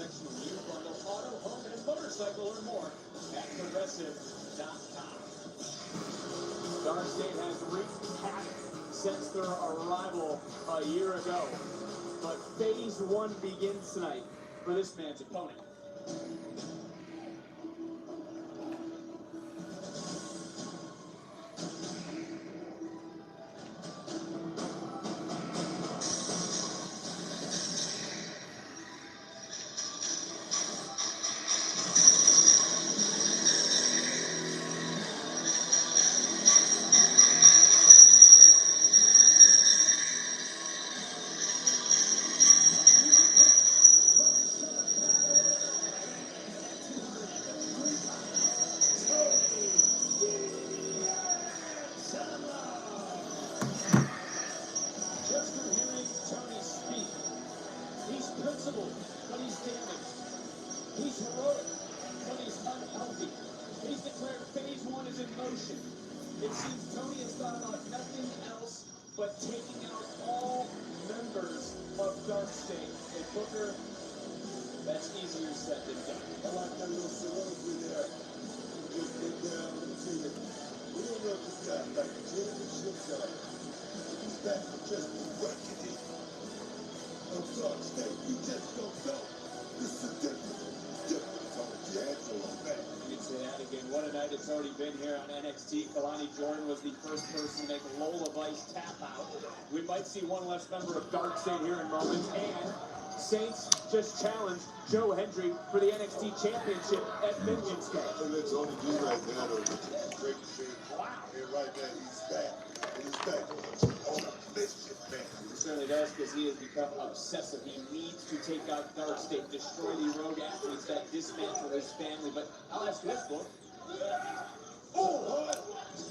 sectional year bundle, auto, home, and motorcycle or more at Progressive.com. Dark State has wreaked havoc since their arrival a year ago. But phase one begins tonight for this man's opponent. But he's damaged. He's heroic, but he's unhealthy. He's declared phase one is in motion. It seems Tony has thought about nothing else but taking out all members of Dark State. And Booker, that's easier said than done. I like that little soliloquy there. Just get down and see it. We don't know this guy like a championship guy. He's back for just working it. Of Dark State, you just don't know. This is different from D'Angelo, man. You can say that again. What a night it's already been here on NXT. Kalani Jordan was the first person to make Lola Vice tap out. We might see one less member of Dark State here in moments. And Saints just challenged Joe Hendry for the NXT Championship at Vengeance Day. And let's only do right now, though. Great shit. Wow. And right now, he's back. And he's back on a mission, man. He certainly does, because he has become obsessive. He needs to take out Dark State, destroy the rogue athletes that dismantle his family. But I'll ask you this, Book.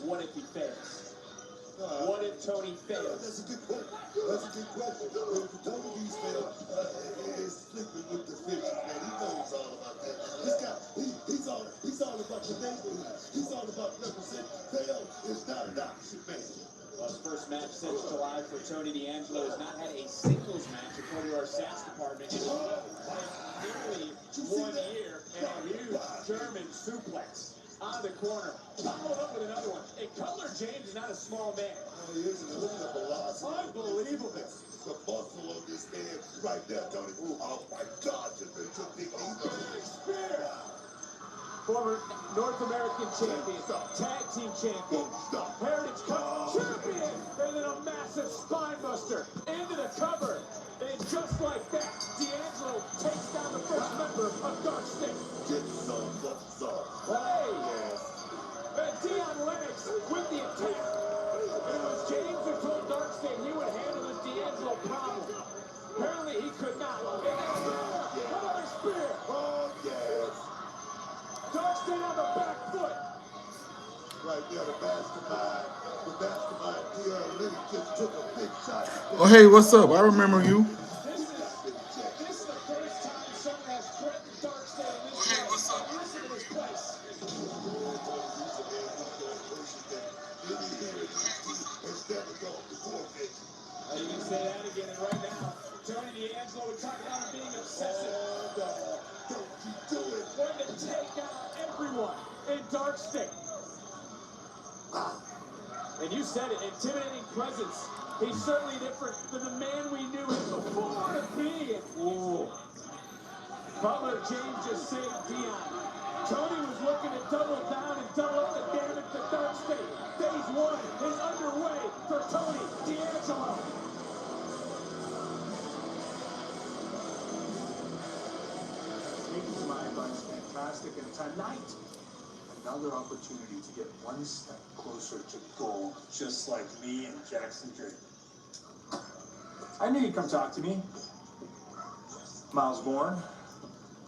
What if he fails? What if Tony fails? That's a good question. That's a good question. If Tony D's fail, is sleeping with the fishes, man. He knows all about that. This guy, he's all about the neighborhood. He's all about representing. Fail is not an option, man. Well, his first match since July for Tony D'Angelo has not had a singles match according to our stats department in nearly 1 year, and a huge German suplex out of the corner, followed up with another one. And Cutler James is not a small man. Oh, he isn't. Look at the velocity. Unbelievable. The muscle on this man right there, Tony. Oh my God, just been too big. Former North American champion, tag team champion, Heritage Cup champion, and then a massive spine buster into the cover. And just like that, D'Angelo takes down the first member of Dark State. Get some. Hey! And Dion Lennox with the attack. And it was James who told Dark State he would handle this D'Angelo problem. Apparently he could not. And another spear. Oh, yes. Dark State on the back foot. Right there, the mastermind, Dion Lennox just took a big shot. Oh, hey, what's up? I remember you. This is the first time someone has threatened Dark State in this Hey, what's up? Listen to this place. You can say that again, and right now, Tony D'Angelo would talk about him being obsessive. Don't you do it. Going to take out everyone in Dark State. And you said it, intimidating presence. He's certainly different than the man we knew him before to be. Ooh. Butler James just saved Dion. Tony was looking to double down and double up the damage to Dark State. Phase one is underway for Tony D'Angelo. Speaking to my advice, fantastic. And tonight, another opportunity to get one step closer to gold, just like me and Jackson Drake. I knew you'd come talk to me. Miles Bourne.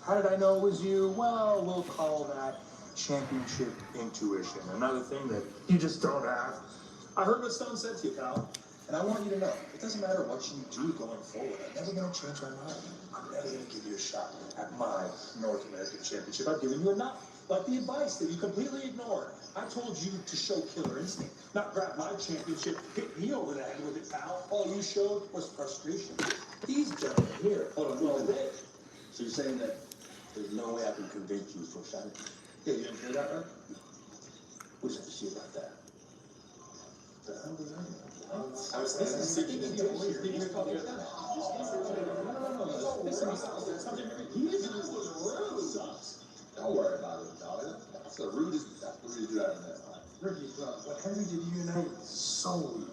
How did I know it was you? Well, we'll call that championship intuition. Another thing that you just don't have. I heard what Stone said to you, pal. And I want you to know, it doesn't matter what you do going forward. I'm never going to change my mind. I'm never going to give you a shot at my North American Championship. I've given you enough. Like the advice that you completely ignored. I told you to show killer instinct, not grab my championship, hit me over the head with it, pal. All you showed was frustration. These gentlemen here, well, So you're saying that there's no way I can convince you for shot? Yeah, you didn't hear that, right? What does that see about that? The hell does that mean? I was thinking he always did hear about it. Don't worry about it, dog. That's the rudest you ever met. Ricky, what Henry did unite so weak.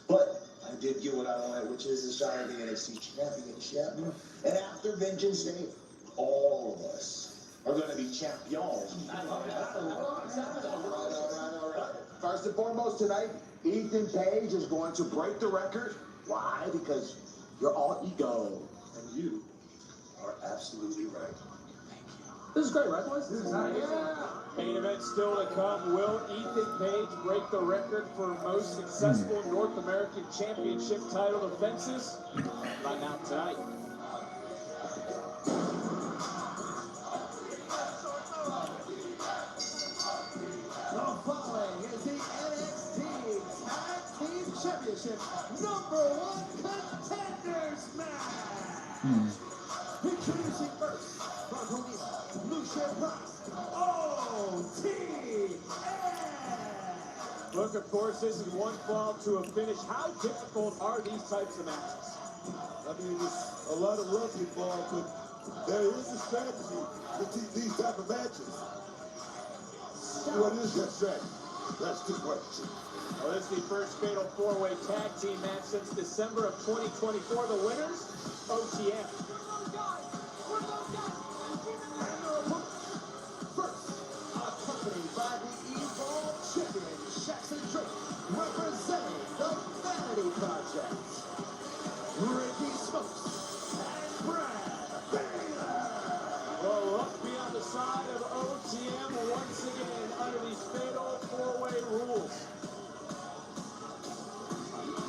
But I did get what I wanted, which is a shot at the NFC Championship. And after Vengeance Day, all of us are going to be champions. All right. First and foremost tonight, Ethan Page is going to break the record. Why? Because you're all ego. And you are absolutely right. This is great, right, boys? This is nice. Main event still to come. Will Ethan Page break the record for most successful North American Championship title defenses? Right now tonight. The following is the NXT Tag Team Championship #1 Contenders match. Introducing first, from Honeyland, Lucia Ross, OTN. Look, of course, this is one fall to a finish. How difficult are these types of matches? I mean, it's a lot of luck involved, but there is a strategy with these type of matches. What is that strategy? That's the question. Well, this is the first fatal four-way tag team match since December of 2024. The winners, OTM. First, accompanied by the Evolve Champion, Jackson Drake, representing the Vanity Project, Ricky Smokes, and Brad Baylor. Well, luck be on the side of OTM once again under these fatal four-way rules.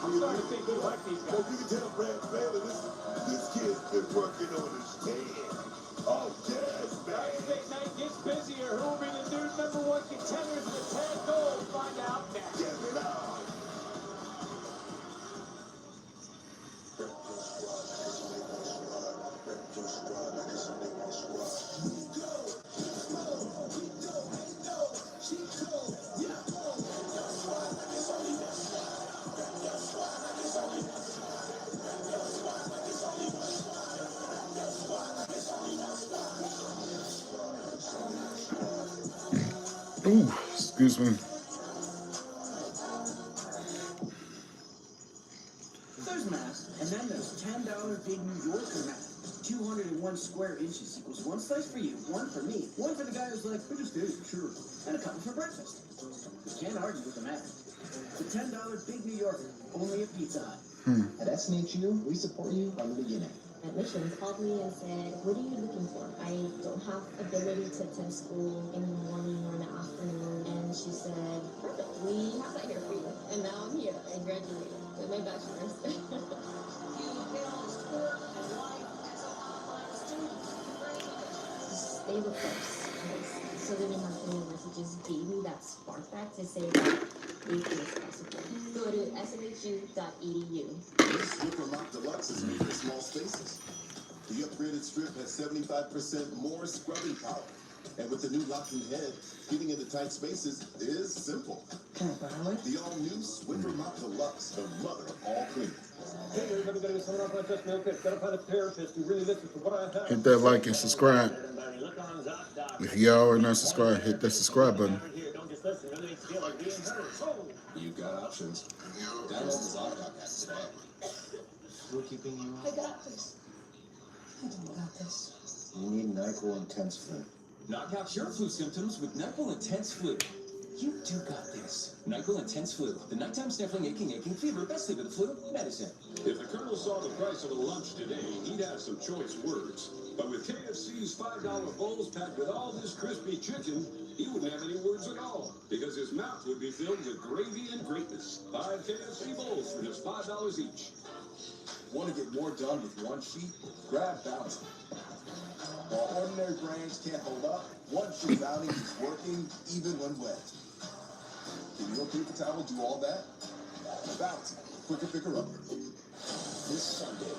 I'm starting to think we like these Well, guys. you can tell Brad Baylor, this kid's been working on his head. Oh, yes, man. Thursday night gets busier. Who will be the new #1 contenders in the tag gold? Find out next. Get it on. Ooh, excuse me. There's math, and then there's $10 Big New Yorker math. 201 square inches equals one slice for you, one for me, one for the guy who's like, I just ate, sure, and a couple for breakfast. You can't argue with the math. The $10 Big New Yorker, only at Pizza Hut. At SNHU, we support you from the beginning. Admissions called me and said, what are you looking for? I don't have ability to attend school in the morning or in the afternoon. And she said, perfect, we have that here for you. And now I'm here and graduated with my bachelor's. You balanced work and life as an online student. Stay the course. Southern Martin University just gave me that spark back to say that anything is possible. Go to snhu.edu. This Superlock Deluxe is made for small spaces. The upgraded strip has 75% more scrubbing power. And with the new locking head, getting into tight spaces is simple. Can I borrow it? The all-new Swiffer Mop Deluxe, the mother of all cleaning. Hey, everybody, got to get someone up like this, man. Got to find a therapist who really listens to what I have. Hit that like and subscribe. If y'all are not subscribed, hit that subscribe button. You've got options. Download the ZocDoc app today. We're keeping you I got this. I don't got this. You need NyQuil Intense Flu. Knock out your flu symptoms with NyQuil Intense Flu. You do got this. NyQuil Intense Flu. The nighttime sniffling, aching fever. Best thing of the flu medicine. If the Colonel saw the price of a lunch today, he'd have some choice words. But with KFC's $5 bowls packed with all this crispy chicken, he wouldn't have any words at all, because his mouth would be filled with gravy and greatness. 5 KFC bowls for just $5 each. Want to get more done with one sheet? Grab Bounty. While ordinary brands can't hold up, one sheet Bounty is working even when wet. Can your paper towel do all that? Bounty, quicker picker upper. This Sunday,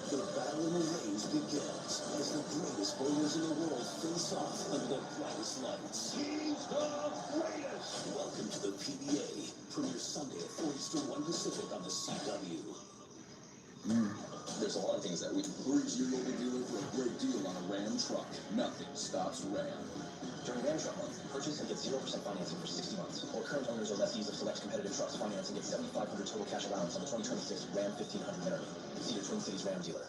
The battle in the rings begins as the greatest bowlers in the world face off under the brightest lights. He's the greatest. Welcome to the PBA. Premiere Sunday at 4 Eastern, 1 Pacific on the CW. There's a lot of things that we urge your local dealer for a great deal on a Ram truck. Nothing stops Ram. During Ram Truck Month, purchase and get 0% financing for 60 months. Or current owners or lessees of select competitive trucks finance and get $7,500 total cash allowance on the 2026 Ram 1500 Minute. See your Twin Cities Ram dealer.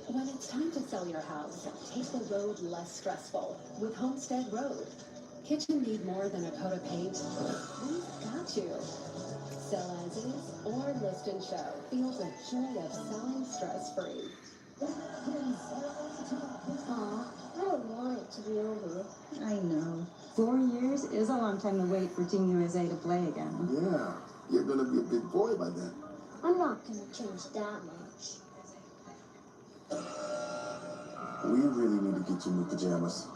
When it's time to sell your house, take the road less stressful with Homestead Road. Kitchen need more than a coat of paint? We've got you. Sell as is or list and show. Feel the joy of selling stress-free. Aw, I don't want it to be over. I know. 4 years is a long time to wait for Team USA to play again. Yeah, you're gonna be a big boy by then. I'm not gonna change that much. We really need to get you new pajamas.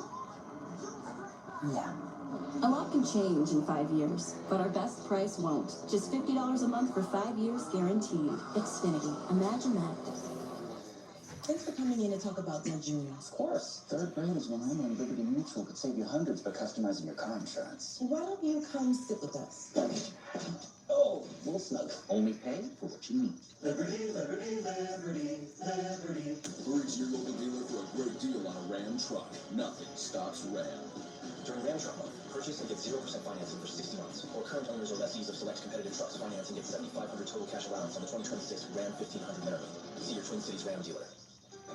Yeah. A lot can change in 5 years, but our best price won't. Just $50 a month for 5 years guaranteed. Xfinity. Imagine that. Thanks for coming in to talk about their juniors. Of course. Third grade is when I and Liberty Mutual could save you hundreds by customizing your car insurance. Why don't you come sit with us? Oh, little snug. Only pay for what you need. Liberty, liberty, liberty, liberty. Urge your local dealer for a great deal on a Ram truck. Nothing stops Ram. During Ram Truck Month, purchase and get 0% financing for 60 months. Or current owners or lessees of select competitive trucks finance and get $7,500 total cash allowance on the 2026 Ram 1500 Minute. See your Twin Cities Ram dealer.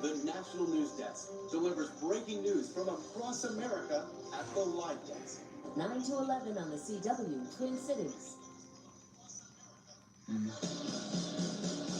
The National News Desk delivers breaking news from across America at the Live Desk. 9 to 11 on the CW, Twin Cities.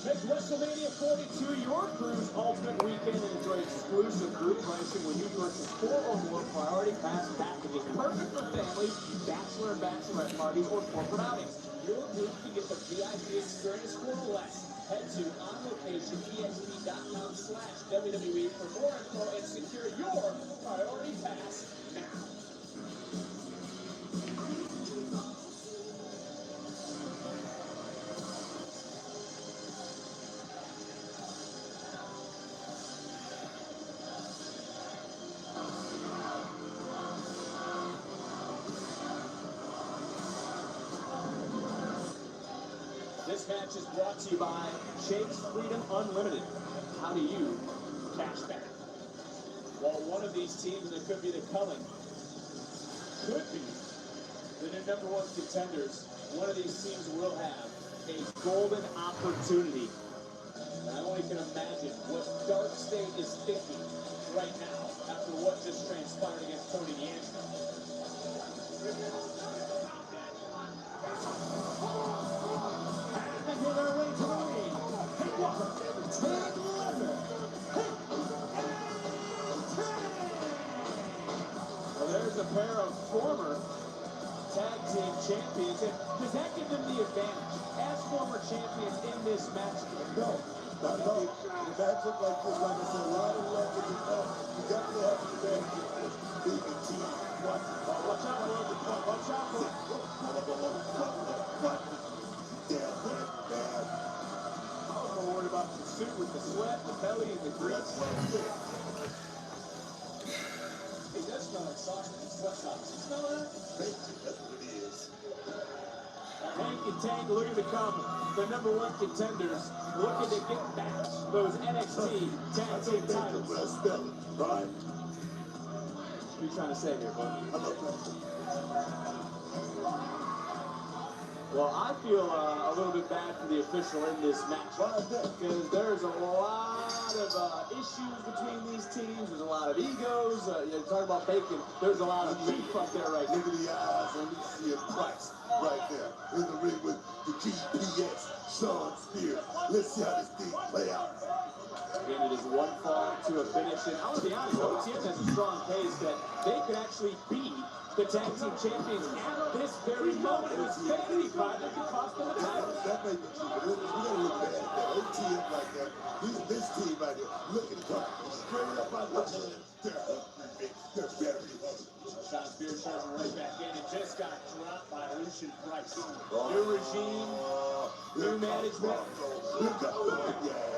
Make WrestleMania 42 your cruise ultimate weekend and enjoy exclusive group pricing when you purchase 4 or more priority pass packages. Perfect for families, bachelor and bachelorette parties, or corporate outings. Your group can get the VIP experience for less. Head to onlocationesp.com/WWE for more info and secure your priority pass now. This match is brought to you by Shakes Freedom Unlimited. How do you cash back? Well, one of these teams, and it could be the Cullen, could be the new #1 contenders. One of these teams will have a golden opportunity. And I only can imagine what Dark State is thinking right now after what just transpired against Tony D'Angelo. Making their way to the ring. Hey, Walker, Tag Leather. Well, there's a pair of former tag team champions. And does that give them the advantage as former champions in this match? No, not at all. The matchup like this, like I said, a lot of love in the top. You got to have the advantage. Being a team. Watch out, boy. Watch out, boy. What? Damn, what? Man. I was more worried about the suit with the sweat, the belly, and the grease. It does smell like sausage. Sweat socks. You smell that? That's what it is. Hank and Tank looking to come. The #1 contenders looking to get back those NXT tag team titles. When I spell it, right? What are you trying to say here, bud? I love that. Well, I feel a little bit bad for the official in this match. Because there's a lot of issues between these teams. There's a lot of egos. You're talking about bacon. There's a lot of beef up there right now. Look at the eyes on this Price right there. In the ring with the GPS, Sean Spears. Let's see how this thing play out. Again, it is one fall to a finish. And I want to be honest, OTS has a strong case that they could actually be the tag team champions at this very moment. It was vanity pride that could cost them the title. That may be true, but we gotta look bad at that. OTM like that. This team right here, looking to come straight up out the hood. They're hungry, they're very hungry. Sean Spears charging right back in and just got dropped by Lucian Price. New regime, new management.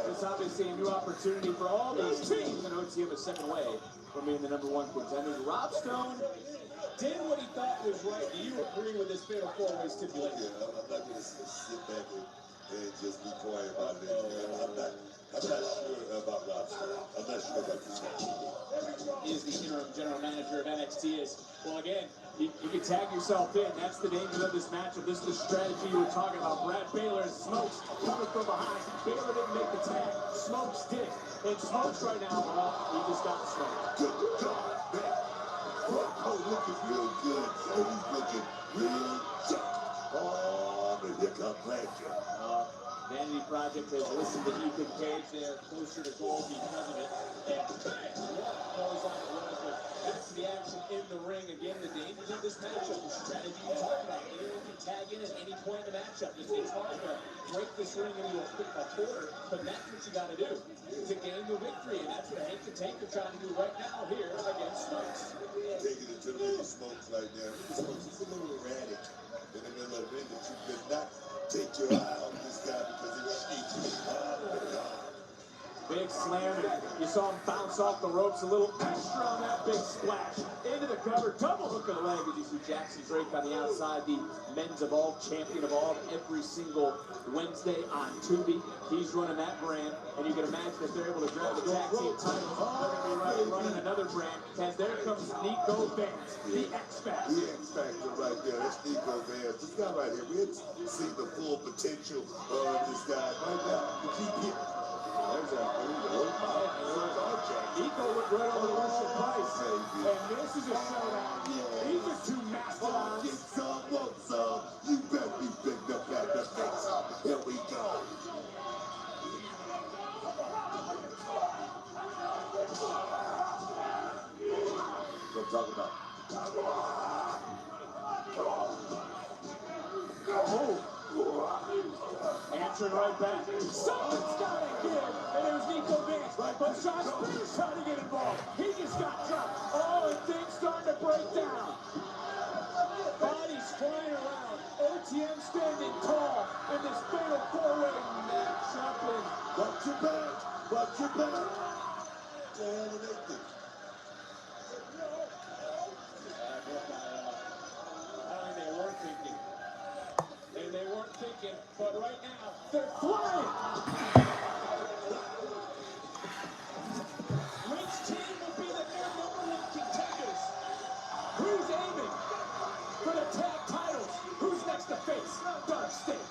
It's obviously a new opportunity for all these teams in OTM a second way from being the #1 contenders. Rob Stone did what he thought was right. Do you agree with this fatal four-way stipulation? Yeah, I'm not going to sit back and just be quiet about it. I'm not sure about Rob Stone. I'm not sure about this guy. He is the interim general manager of NXT. Well, again, you can tag yourself in. That's the danger of this matchup. This is the strategy you were talking about. Brad Baylor, Smokes coming from behind. Baylor didn't make the tag. Smokes did. And Smokes right now, well, he just got smoked. Good God, man. Oh, looking real good. Oh, he's looking real tough. Oh, and here comes Blanchard. Vanity Project has listened to Ethan Page. They are closer to goal because of it. And bang, what goes on the road. But that's the action in the ring. Again, the dangers of this matchup, the strategy you talk about. Anyone can tag in at any point in the matchup. It's hard to break this ring into a quarter, but that's what you got to do to gain the victory. And that's what Hank the Tank are trying to do right now here against Smokes. Taking it to the ring of Smokes right now. Smokes is a little erratic in the middle of the ring, but you could not take your eye off this guy because he's sneaky. Oh, my God. Big slam, and you saw him bounce off the ropes. A little extra on that big splash. Into the cover, double hook of the leg. As you see Jackson Drake on the outside, the Men's Evolve champion of all every single Wednesday on Tubi. He's running that brand, and you can imagine if they're able to grab the tag team title, they're going to be running another brand. As there comes Nico Vance, the X-Factor. The X-Factor right there. That's Nico Vance. This guy right here, we haven't seen the full potential of this guy right now. We keep hitting. There's a Nico went right over to Lucian Price, and this is a showdown. These are two mastodons. Get some, want some. You better be picked up at the face. Here we go. What I'm talking about. Answering right back. Someone's got to give. And it was Nico Vance. But Sean Spears trying to get involved. He just got dropped. Oh, and things starting to break down. Bodies flying around. OTM standing tall in this fatal four-way matchup. Watch your back. Watch your back. Damn, Nathan. They weren't thinking, but right now, they're flying! Which team will be the #1 contenders? Who's aiming for the tag titles? Who's next to face Dark State?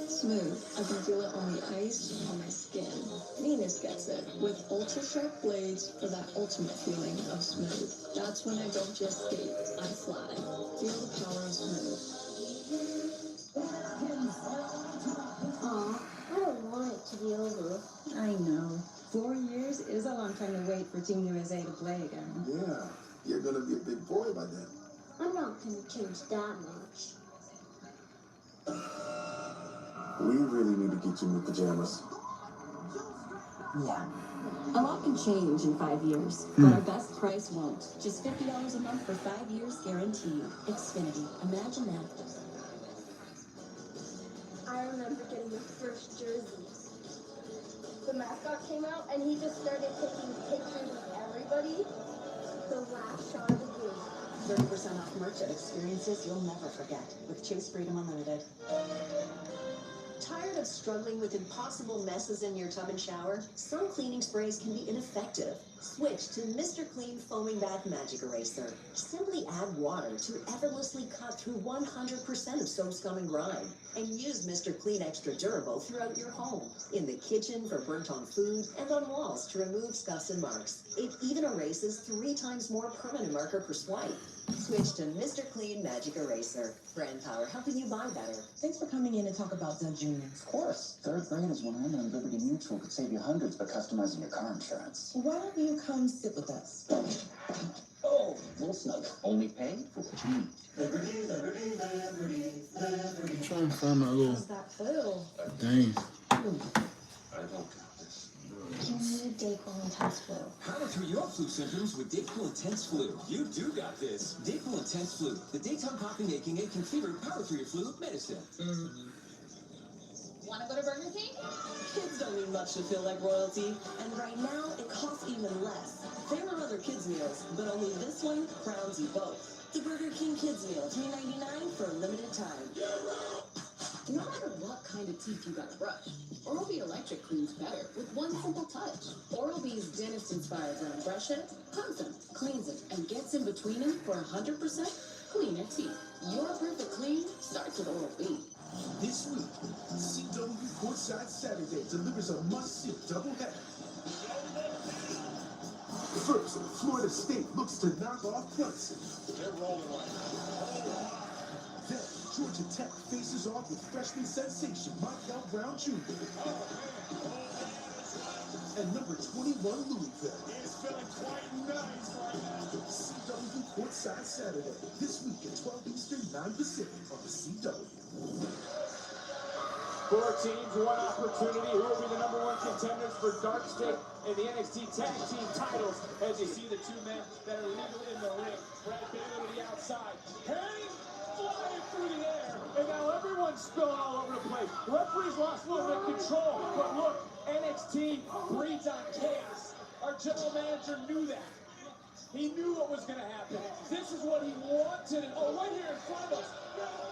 Smooth. I can feel it on the ice, on my skin. Venus gets it. With ultra sharp blades for that ultimate feeling of smooth. That's when I don't just skate, I fly. Feel the power of smooth. Aw, I don't want it to be over. I know. 4 years is a long time to wait for Team USA to play again. Yeah, you're going to be a big boy by then. I'm not going to change that much. We really need to get you new pajamas. Yeah. A lot can change in 5 years, but our best price won't. Just $50 a month for 5 years guaranteed. Xfinity. Imagine that. I remember getting the first jersey. The mascot came out and he just started taking pictures of everybody. The last shot of the game. 30% off merch at experiences you'll never forget with Chase Freedom Unlimited. Tired of struggling with impossible messes in your tub and shower? Some cleaning sprays can be ineffective. Switch to Mr. Clean Foaming Bath Magic Eraser. Simply add water to effortlessly cut through 100% of soap, scum, and grime. And use Mr. Clean Extra Durable throughout your home. In the kitchen for burnt on food, and on walls to remove scuffs and marks. It even erases 3 times more permanent marker per swipe. Switch to Mr. Clean Magic Eraser. Brand power helping you buy better. Thanks for coming in to talk about Dun Junior. Of course. Third grade is when I learned Liberty Mutual could save you hundreds by customizing your car insurance. Why don't you come sit with us? Oh, little snug. Only pay for what you need. Liberty, liberty, liberty, liberty. I'm trying to find my little What's that clue? thing. I don't got this. You need Dayquil Intense Flu. Power through your flu symptoms with Dayquil Intense Flu. You do got this. Dayquil Intense Flu. The daytime coughing, aching fever. Power through your flu medicine. Want to go to Burger King? Kids don't need much to feel like royalty, and right now it costs even less. There are other kids meals, but only this one crowns you both. The Burger King Kids Meal, $3.99 for a limited time. No matter what kind of teeth you gotta brush, Oral-B Electric cleans better with one simple touch. Oral-B's dentist-inspired brown brush head hugs them, cleans them, and gets in between them for 100% cleaner teeth. Your perfect clean starts with Oral-B. This week, CW Courtside Saturday delivers a must-see doubleheader. First, Florida State looks to knock off Clemson. They're rolling right now. Then, Georgia Tech faces off with freshman sensation Michael Brown Jr. And number 21 Louisville. He's feeling quite nice right now. CW Courtside Saturday, this week at 12 Eastern, 9 Pacific on the CW. 4 teams, 1 opportunity. Who will be the number 1 contenders for Dark Stick and the NXT Tag Team titles? As you see the 2 men that are legal in the ring. Brad Baylor to the outside. Hayes flying through the air. And now everyone's spilling all over the place. Referees lost a little bit of control. But look, NXT breeds on chaos. Our general manager knew that. He knew what was going to happen. This is what he wanted. Oh, right here in front of us.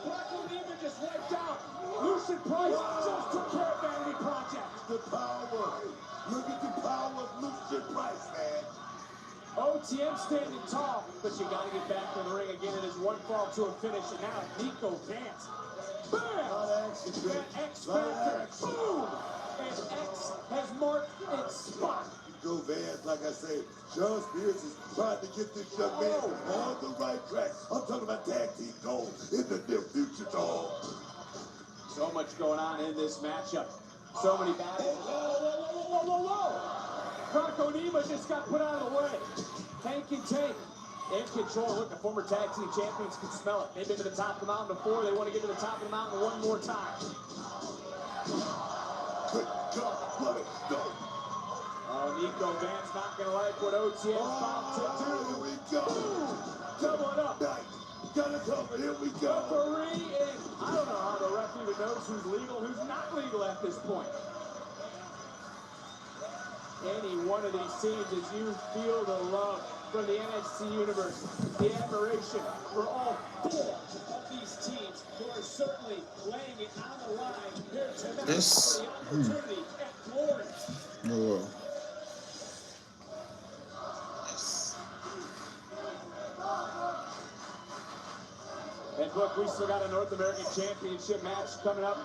Brock O'Neill just wiped out. Lucian Price just took care of Vanity Project. The power. Look at the power of Lucian Price, man. OTM standing tall, but you got to get back to the ring again. It is 1 fall to a finish, and now Nico Vance. Bam! That X Factor. Boom! And X has marked its spot. Nico Vance, like I say, Sean Spears is trying to get this young man on the right track. I'm talking about tag team gold in the near future, dog. So much going on in this matchup. So many battles. Whoa! Brock O'Neill just got put out of the way. Hank and Tank in control. Look, the former tag team champions can smell it. They've been to the top of the mountain before. They want to get to the top of the mountain one more time. Good God, what a start. Oh, Nico Vance not going to like what OTM's about to do. Here we go. Double it up. Nice. Got it covered. Here we go. Referee, and I don't know how the ref even knows who's legal, who's not legal at this point. Any one of these teams, as you feel the love from the NXT universe, the admiration for all 4 of these teams who are certainly laying it on the line here tonight for the opportunity at glory. Oh, And look, we still got a North American Championship match coming up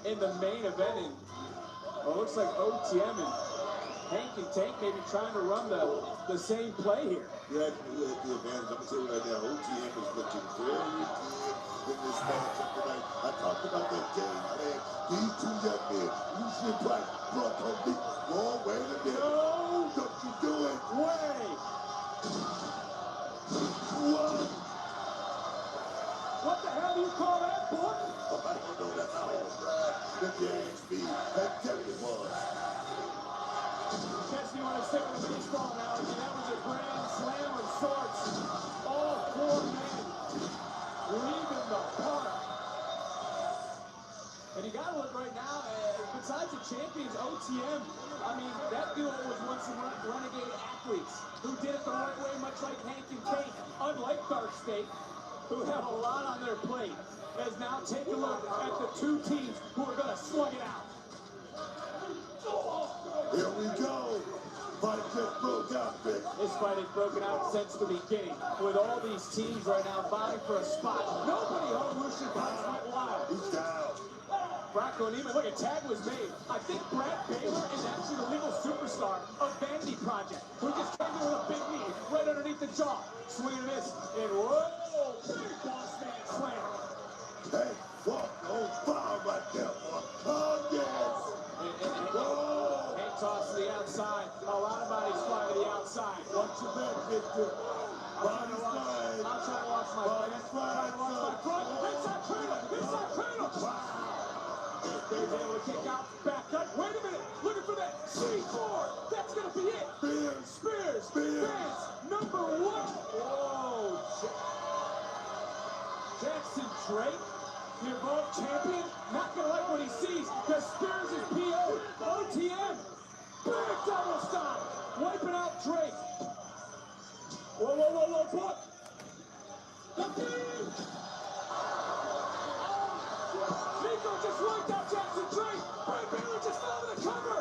in the main event. And well, it looks like OTM and Hank and Tank may be trying to run the same play here. Yeah, you have the advantage. I'm going to tell you right now, OTM is looking very good in this matchup tonight. I talked about that game, man. These 2 young men, Lucian Price, Brock O'Neill. Oh, wait a minute. No! Don't you do it. Way! What? What the hell do you call that, boy? Oh, I don't know. That's how it was, right? The game speed. That definitely was. Guess you want to stick with the baseball analogy. That was a grand slam of sorts. All 4 men leaving the park. And you got to look right now, besides the champions, OTM, I mean, that duo was once some renegade athletes who did it the right way, much like Hank and Kate, unlike Dark State. who have a lot on their plate, as now take a look at the two teams who are going to slug it out. Here we go. Fight just broke out, Vic. This fight has broken out since the beginning, with all these teams right now vying for a spot. Nobody home Lucian Punch went wild. He's down. Bracco Neiman, look, a tag was made. I think Brad Baylor is actually the legal superstar of Vanity Project, who just came in with a big knee right underneath the jaw. Swing and miss, and whoa, big boss man slam. Hey, walk on fire right there. Oh, yes. Whoa. Hand toss to the outside. A lot of bodies fly to the outside. Watch your back, Victor. I'm trying to watch my back. I'm trying to watch my front. Inside cradle. Inside cradle. Wow. They're able to kick out. Back up. Wait a minute. Looking for that C4. That's going to be it. Spears. Fans. Number one. Whoa. Jackson Drake, the Evolve champion, not going to like what he sees because Spears is PO. OTM. Big double stop. Wiping out Drake. Whoa, book. The beam. Nico just wiped out Jackson Drake. Brad Baylor just fell to the cover.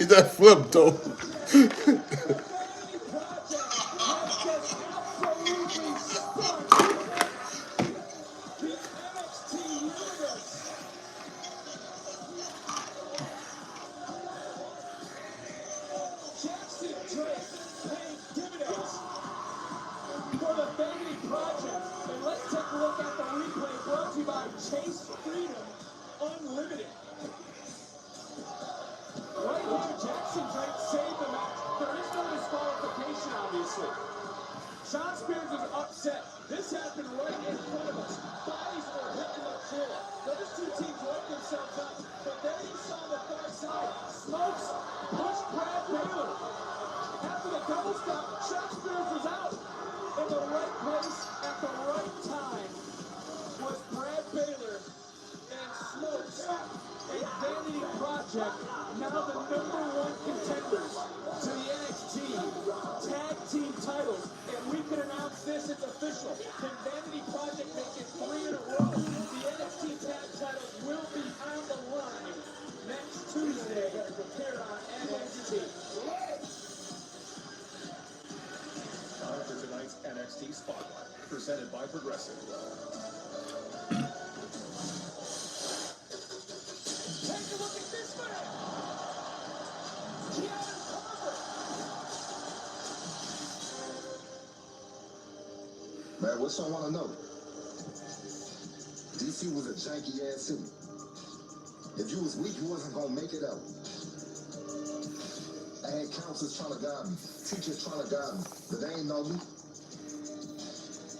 That flip though. Sean Spears is upset. This happened right in front of us. Bodies were hitting the floor. Those two teams woke themselves up. But then you saw the far side. Smokes pushed Brad Baylor. After the double stop, Sean Spears was out. In the right place at the right time was Brad Baylor and Smokes. A Vanity Project, now the #1 contenders to the NXT Tag Team titles. And we can announce this, it's official. Can Vanity Project make it 3 in a row? The NXT Tag titles will be on the line next Tuesday here on NXT. Time for tonight's NXT Spotlight, presented by Progressive. Take a look at this man! Man, what y'all want to know? DC was a janky ass city. If you was weak, you wasn't gonna make it out. I had counselors trying to guide me, teachers trying to guide me, but they ain't know me.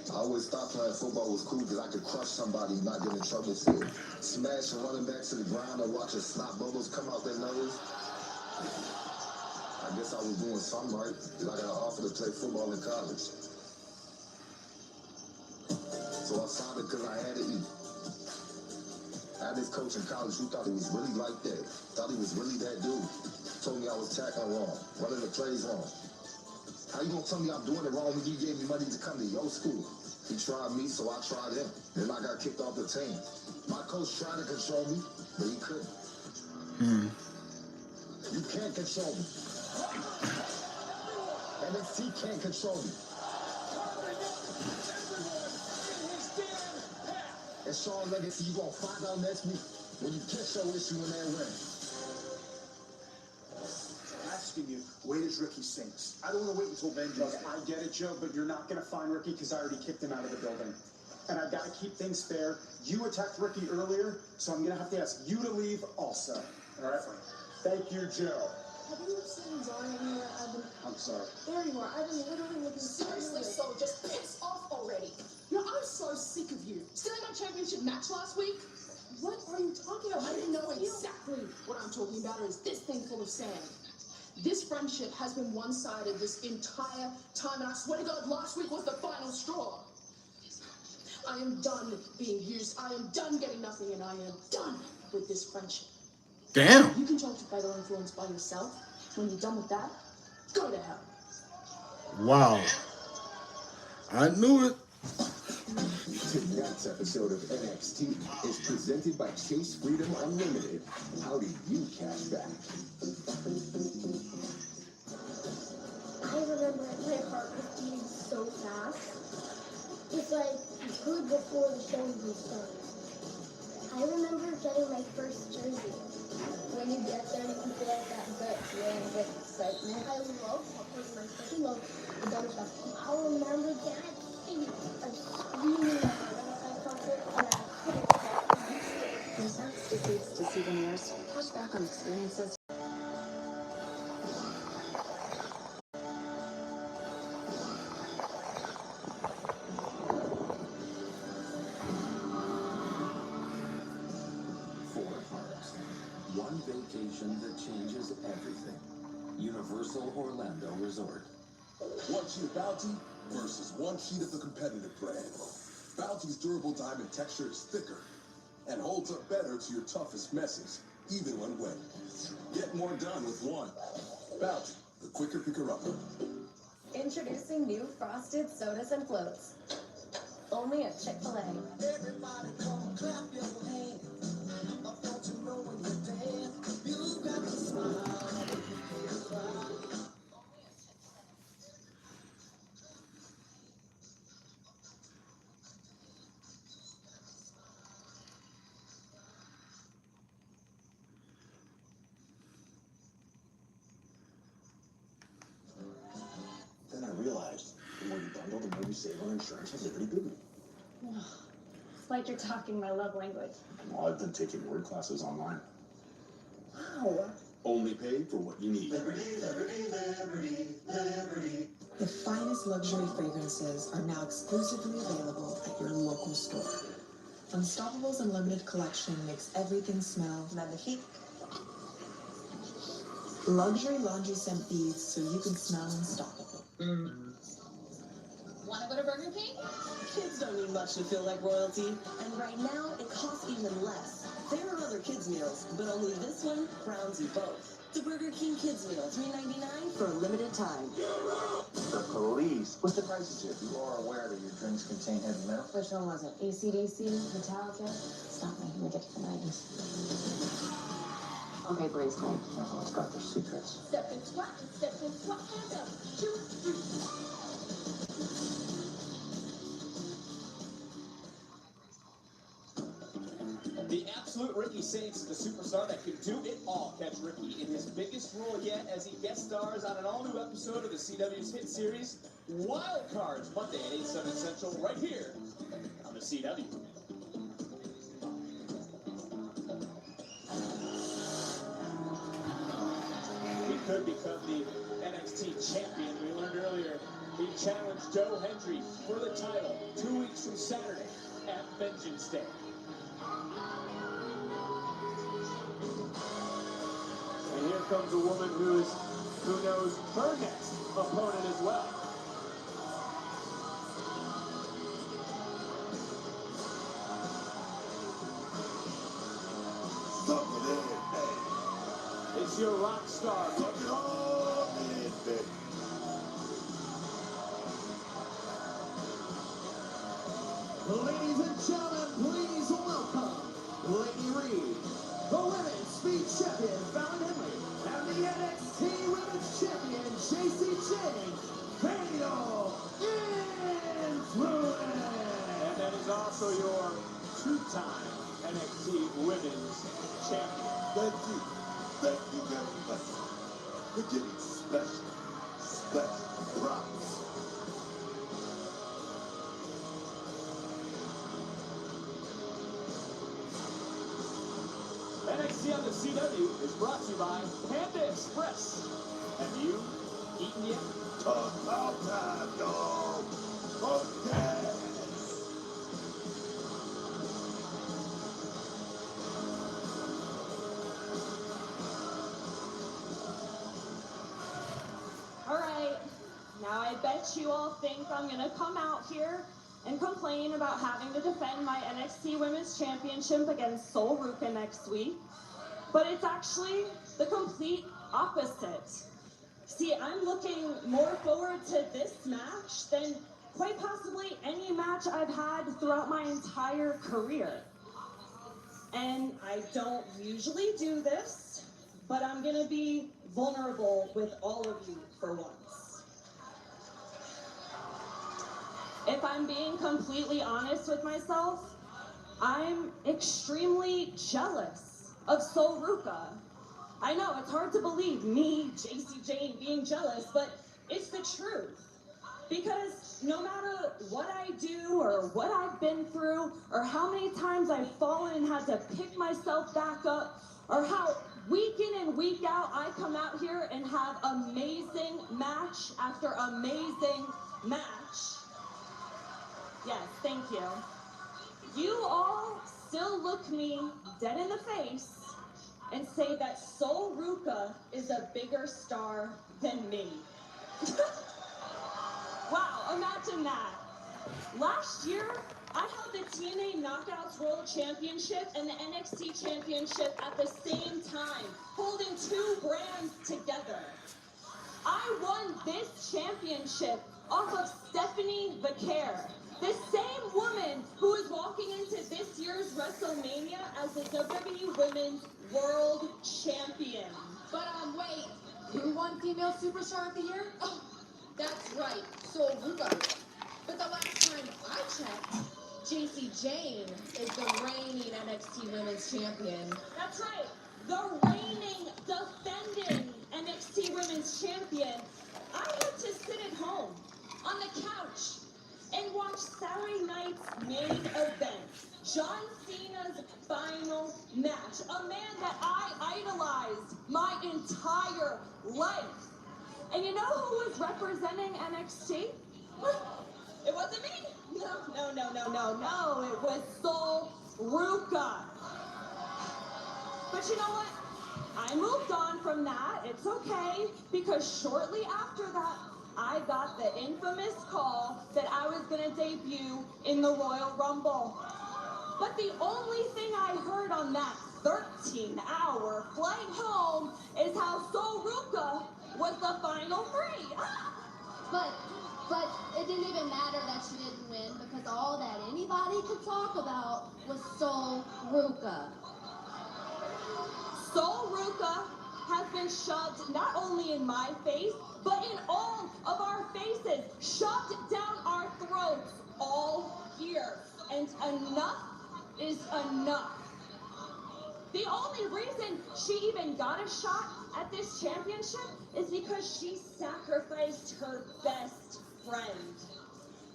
I always thought playing football was cool because I could crush somebody and not get in trouble for it. Smash and running back to the ground and watching snot bubbles come out their nose. I guess I was doing something right because I got an offer to play football in college. So I signed it because I had to eat. I had this coach in college who thought he was really like that. Thought he was really that dude. Told me I was tackling wrong, running the plays wrong. How you gonna tell me I'm doing it wrong when you gave me money to come to your school? He tried me, so I tried him. Then I got kicked off the team. My coach tried to control me, but he couldn't. You can't control me. NXT can't control me. And Sean Legacy, you gonna find out next week when you catch your issue in that ring. Asking you, where does Ricky Sinks? I don't want to wait until Vengeance. I get it, Joe, but you're not going to find Ricky because I already kicked him out of the building. And I've got to keep things fair. You attacked Ricky earlier, so I'm going to have to ask you to leave also. All right? Thank you, Joe. Have you seen Zara anywhere? I'm sorry. There you are. I've been literally looking. Seriously, so just piss off already. You know, I'm so sick of you. Still in my championship match last week? What are you talking about? I know exactly what I'm talking about is this thing full of sand. This friendship has been one-sided this entire time, and I swear to God, last week was the final straw. I am done being used. I am done getting nothing, and I am done with this friendship. Damn. You can judge by the influence by yourself, When you're done with that, go to hell. Wow. I knew it. Tonight's episode of NXT is presented by Chase Freedom Unlimited. How do you cash back? I remember my heart was beating so fast. It's like good before the show even started. I remember getting my first jersey. When you get there, you can feel like that good feeling of like excitement. I love popcorn myself. I love the butter stuff. I remember that screaming my heart out at that concert, and I couldn't stop. Reserve tickets to souvenirs, cash back on experiences. One vacation that changes everything. Universal Orlando Resort. One sheet of Bounty versus one sheet of the competitive brand. Bounty's durable diamond texture is thicker and holds up better to your toughest messes, even when wet. Get more done with one. Bounty, the quicker picker-upper. Introducing new frosted sodas and floats. Only at Chick-fil-A. Everybody come clap your hands. Don't you know when you dance, you got to smile. Then I realized the more you bundle, the more you save on insurance with Liberty Booty. It's like you're talking my love language. Well, I've been taking word classes online. Wow. Only pay for what you need. The finest luxury fragrances are now exclusively available at your local store. Unstoppable's Unlimited collection makes everything smell magnifique. Luxury laundry scent beads so you can smell unstoppable. Want to go to Burger King? Kids don't need much to feel like royalty, and right now it costs even less. There are other kids' meals, but only this one crowns you both. The Burger King Kids Meal, $3.99 for a limited time. The police. What's the prices here? You are aware that your drinks contain heavy metal? Which one was it? AC/DC? Metallica? Stop making me get to the 90s. Okay, Brace Cole. Everyone's got their secrets. Step and squat, hands up. 2, 3. The absolute Ricky Saints is the superstar that can do it all. Catch Ricky in his biggest role yet as he guest stars on an all-new episode of the CW's hit series, Wild Cards, Monday at 8, 7 Central, right here on the CW. He could become the NXT champion. We learned earlier he challenged Joe Hendry for the title 2 weeks from Saturday at Vengeance Day. And here comes a woman who knows her next opponent as well. Suck it in, hey. It's your rock star. Suck it all in, baby. Ladies and gentlemen, please welcome Lady Reed, the Women's Speed Champion, Fallon Henley, and the NXT Women's Champion, JC Chang, Fatal Influence. And that is also your two-time NXT Women's Champion. Thank you. Thank you very much for giving special props. NXT on the CW is brought to you by Panda Express. Have you eaten yet? Talk about time, dog. Okay. Alright, now I bet you all think I'm gonna come out here and complain about having to defend my NXT Women's Championship against Sol Ruka next week. but it's actually the complete opposite. See, I'm looking more forward to this match than quite possibly any match I've had throughout my entire career. And I don't usually do this, but I'm gonna be vulnerable with all of you for once. If I'm being completely honest with myself, I'm extremely jealous of Sol Ruka. I know, it's hard to believe me, JC Jane, being jealous, but it's the truth. Because no matter what I do or what I've been through or how many times I've fallen and had to pick myself back up or how week in and week out I come out here and have amazing match after amazing match. Yes, thank you. You all still look me dead in the face and say that Sol Ruka is a bigger star than me. Wow, imagine that. Last year, I held the TNA Knockouts World Championship and the NXT Championship at the same time, holding two brands together. I won this championship off of Stephanie Vaquer, the same woman who is walking into this year's WrestleMania as the WWE Women's World Champion. But wait, who won Female Superstar of the Year? Oh, that's right, Sol Ruka. But the last time I checked, JC Jane is the reigning NXT Women's Champion. That's right, the reigning, defending NXT Women's Champion. I had to sit at home on the couch and watch Saturday night's main event, John Cena's final match, a man that I idolized my entire life. And you know who was representing NXT? It wasn't me. No, it was Sol Ruka. But you know what? I moved on from that. It's okay, because shortly after that, I got the infamous call that I was going to debut in the Royal Rumble. But the only thing I heard on that 13-hour flight home is how Sol Ruka was the final three. But it didn't even matter that she didn't win, because all that anybody could talk about was Sol Ruka. Sol Ruka has been shoved not only in my face, but in all of our faces, shoved down our throats all year. And enough is enough. The only reason she even got a shot at this championship is because she sacrificed her best friend.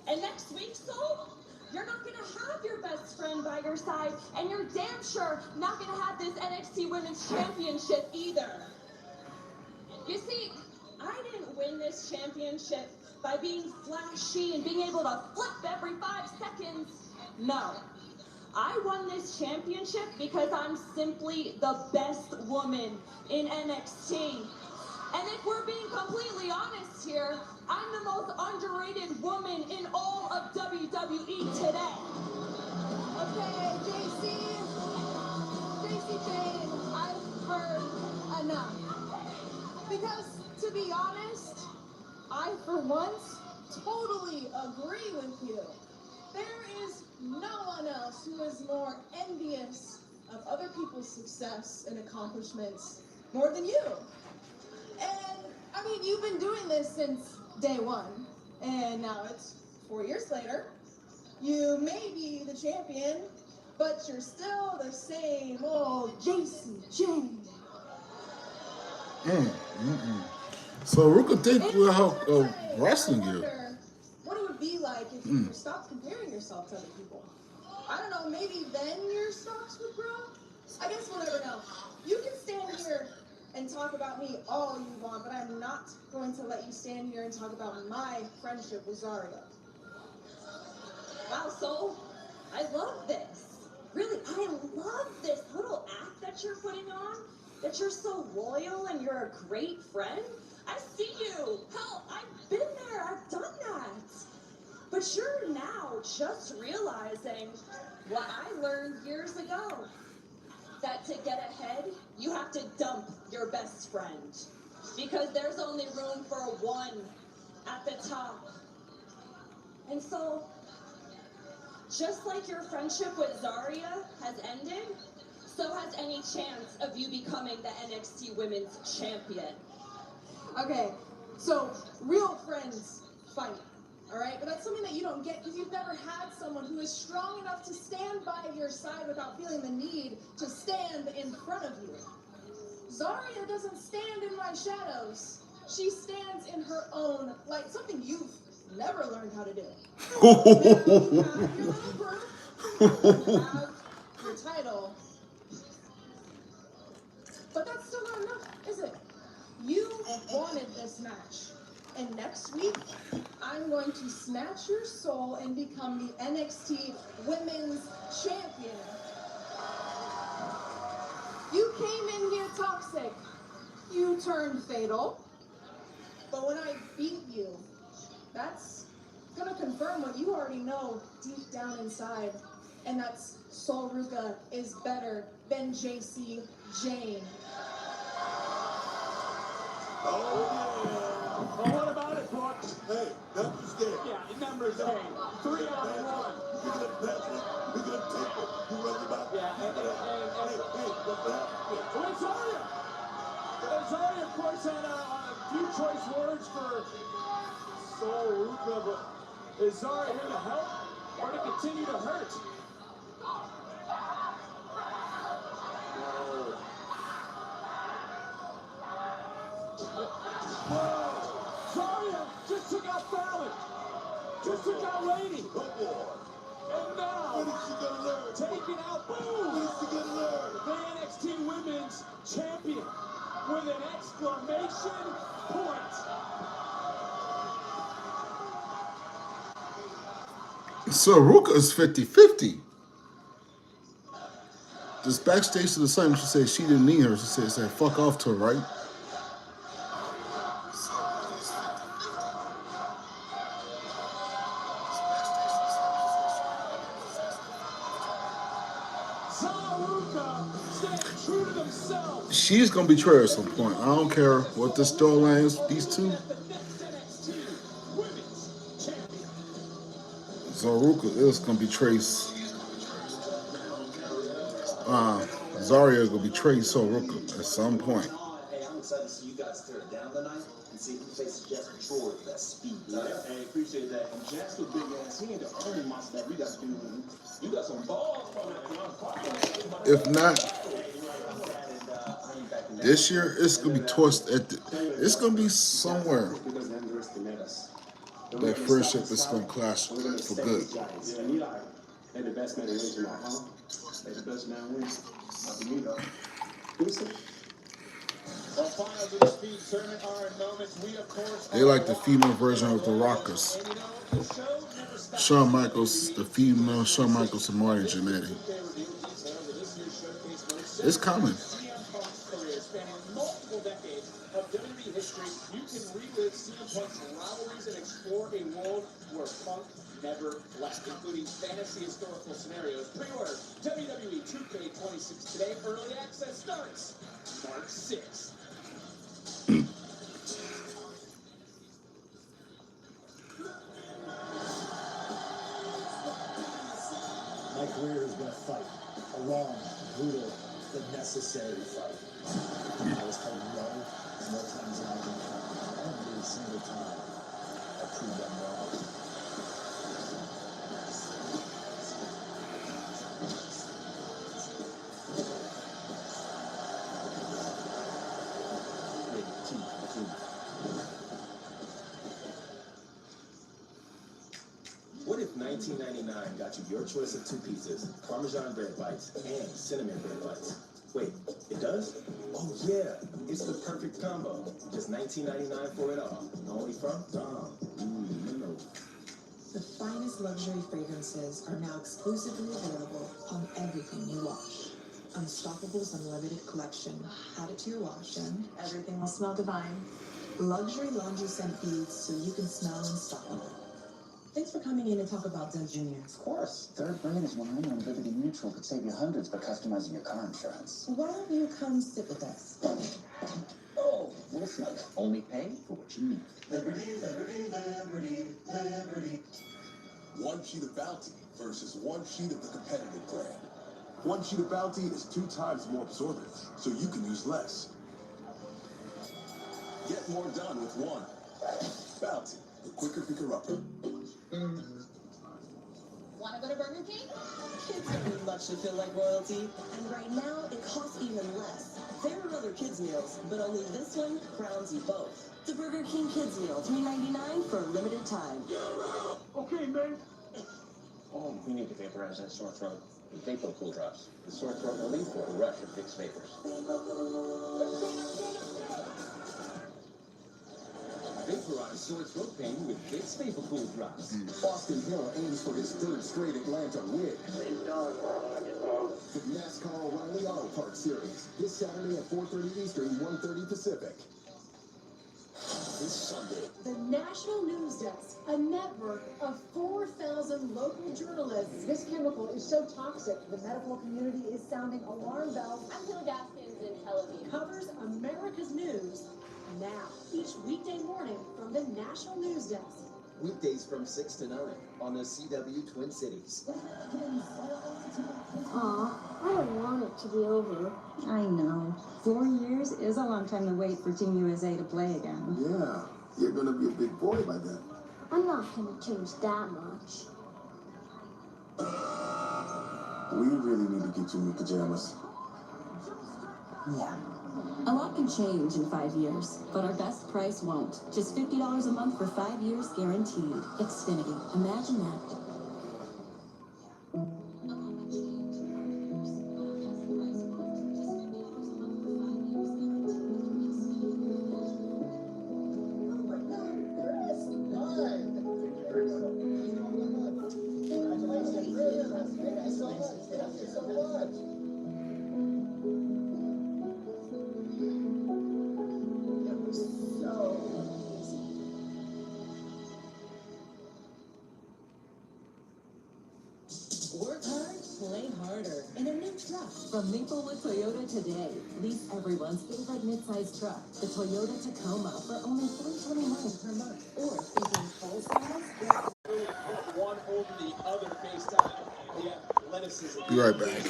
And next week, Sol, you're not going to have your best friend by your side, and you're damn sure not going to have this NXT Women's Championship either. You see, I didn't win this championship by being flashy and being able to flip every 5 seconds. No. I won this championship because I'm simply the best woman in NXT. And if we're being completely honest here, I'm the most underrated woman in all of WWE today. Okay, JC Jane, I've heard enough. Because, to be honest, I, for once, totally agree with you. There is no one else who is more envious of other people's success and accomplishments more than you. And, I mean, you've been doing this since day one, and now it's 4 years later. You may be the champion, but you're still the same old JC Jane. So Ruka think will help wrestling you. What it would be like if you stopped comparing yourself to other people. I don't know, maybe then your stocks would grow? I guess we'll never know. You can stand here and talk about me all you want, but I'm not going to let you stand here and talk about my friendship with Zarya. Wow, Sol, I love this. Really, I love this little act that you're putting on, that you're so loyal and you're a great friend. I see you. Hell, I've been there. I've done that. But you're now just realizing what I learned years ago, that to get ahead, you your best friend. Because there's only room for one at the top. And so, just like your friendship with Zarya has ended, so has any chance of you becoming the NXT Women's Champion. Okay, so real friends fight, all right? But that's something that you don't get because you've never had someone who is strong enough to stand by your side without feeling the need to stand in front of you. Zarya doesn't stand in my shadows. She stands in her own light, something you've never learned how to do. You have your little group, you have your title, but that's still not enough, is it? You wanted this match, and next week, I'm going to snatch your soul and become the NXT Women's Champion. You came in here toxic. You turned fatal. But when I beat you, that's gonna confirm what you already know deep down inside. And that's Sol Ruka is better than JC Jane. Oh, yeah. Well, what about it, Brooks? Hey, numbers game. Yeah, numbers game. 3 out of 1. We're gonna pass it. We're gonna take it. You worry about it. Yeah, and Hey, what's that? where's Zarya? Zarya, of course, had a few choice words for Sol Ruka, but is Zarya here to help or to continue to hurt? Whoa! Zarya just took out Fallon. Just took out Lady. And now, What is she gonna learn? taking out, boom! What is she gonna learn? The NXT Women's Champion with an exclamation point. So Ruka is 50-50. Just backstage to the same, she said she didn't need her. She said fuck off to her, right? She's gonna betray her at some point. I don't care what the storyline is. These two, Zaruka is gonna betray. Zarya is gonna betray Zaruka at some point. Hey, I'm excited to see you guys tear it down tonight and see who faces Jeff Control with that speed. Hey, appreciate that. And Jack's a big ass. He ain't the only monster that we got to do. You got some balls from that. If not, this year it's gonna be tossed at the. It's gonna be somewhere. That friendship is gonna clash for good. Yeah, Eli, they the best man in tonight, huh? They the best man win. Not for me though. Well, finals of the speed tournament are in moments. We, of course, They like the female version of the Rockers. Shawn Michaels, the female Shawn Michaels and Marty Jannetty. It's coming. Multiple decades of WWE history, you can relive CM Punk's rivalries and explore a world where Punk never left, including fantasy historical scenarios. Pre-order WWE 2K26 today. Early access starts March 6th. My career has been a fight, a long, brutal, but necessary fight. I was told no more times than I can count. Every single time, I proved them wrong. What if 1999 got you your choice of 2 pizzas, Parmesan bread bites, and cinnamon bread bites? Wait, it does? Oh yeah, it's the perfect combo. Just $19.99 for it all. Only from Dom. You know. The finest luxury fragrances are now exclusively available on everything you wash. Unstopable's Unlimited Collection. Add it to your wash and everything will smell divine. Luxury laundry scent beads so you can smell unstoppable. Thanks for coming in to talk About Done Jr. Of course. Third Brain is 100 on Liberty Mutual. Could save you hundreds by customizing your car insurance. Why don't you come sit with us? little smoke. Only pay for what you need. Liberty, liberty, liberty, liberty. One sheet of Bounty versus one sheet of the competitive brand. One sheet of Bounty is 2 times more absorbent, so you can use less. Get more done with one. Bounty, the quicker picker-upper. Want to go to Burger King? Kids don't need much to feel like royalty, and right now it costs even less. There are other kids' meals, but only this one crowns you both. The Burger King Kids Meal, $3.99 for a limited time. Okay, man. Oh, we need to vaporize that sore throat. Vapor Cool Drops. The sore throat relief with a rush of Vicks Vapors. Vaporize sore throat pain with Vicks Vapor Cool Drops. Austin Hill aims for his 3rd straight Atlanta win. The NASCAR O'Reilly Auto Parts Series. This Saturday at 4:30 Eastern, 1:30 Pacific. This Sunday. The National News Desk, a network of 4,000 local journalists. This chemical is so toxic, the medical community is sounding alarm bells. I'm Hill Gaskins in Tel Aviv. Covers America's news now, each weekday morning from the National News Desk. Weekdays from 6 to 9 on the CW Twin Cities. Aw, I don't want it to be over. I know. 4 years is a long time to wait for Team USA to play again. Yeah, you're gonna be a big boy by then. I'm not gonna change that much. We really need to get you new pajamas. Yeah. A lot can change in 5 years, but our best price won't. Just $50 a month for 5 years guaranteed. Xfinity. Imagine that. Work hard, play harder. In a new truck from Maplewood Toyota today. Lease everyone's favorite midsize truck, the Toyota Tacoma, for only $329 per month. Or thinking full size? One over the other based on the athleticism. Be right back.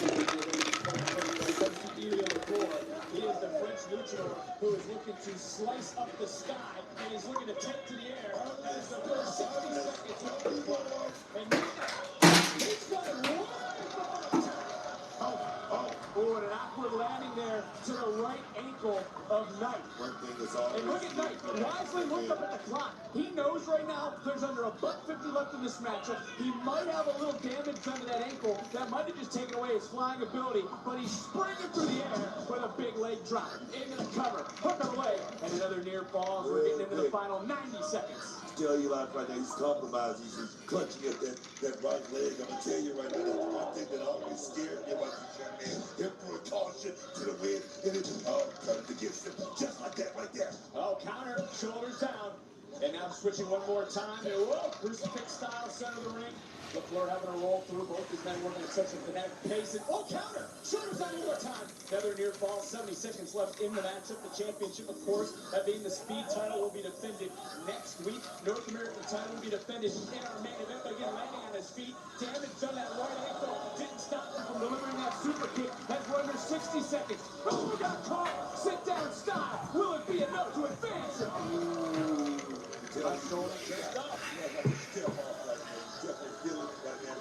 He is the French luchador who is looking to slice up the sky and he's looking to take to the air. As the first 60 seconds of the clock. And he's got it right from the top. Oh, and an awkward landing there to the right ankle of Knight. One thing is always. And look at Knight. Wisely looked up at the clock. He knows right now there's under $1.50 left in this matchup. He might have a little damage done to that ankle. That might have just taken away his flying ability. But he's springing through the air with a big leg drop. Into the cover. Hook of the leg. And another near fall as we're getting into the final 90 seconds. Tell you like right now, he's compromised. He's clutching at that right leg. I'm gonna tell you right now, that's one thing that always scared me about this young man. Him threw a caution to the wind, and it turned against him, just like that right there. Oh, counter, shoulders down. And now switching one more time. And whoa, crucifix style, center of the ring. LaFleur having to roll through. Both these men working at such a kinetic pace. And oh, counter, shoulders down one more time. Another near fall, 70 seconds left in the matchup. The championship, of course, that being the speed title, will be defended next week. North American title will be defended in our main event. But again, landing on his feet. Damage done that right ankle. Didn't stop him from delivering that super kick. As we're under 60 seconds. Oh, we got caught. Sit down style. Will it be enough to advance? Left shoulder checked up. Yeah, like a stiff off right there. Definitely feeling it right now.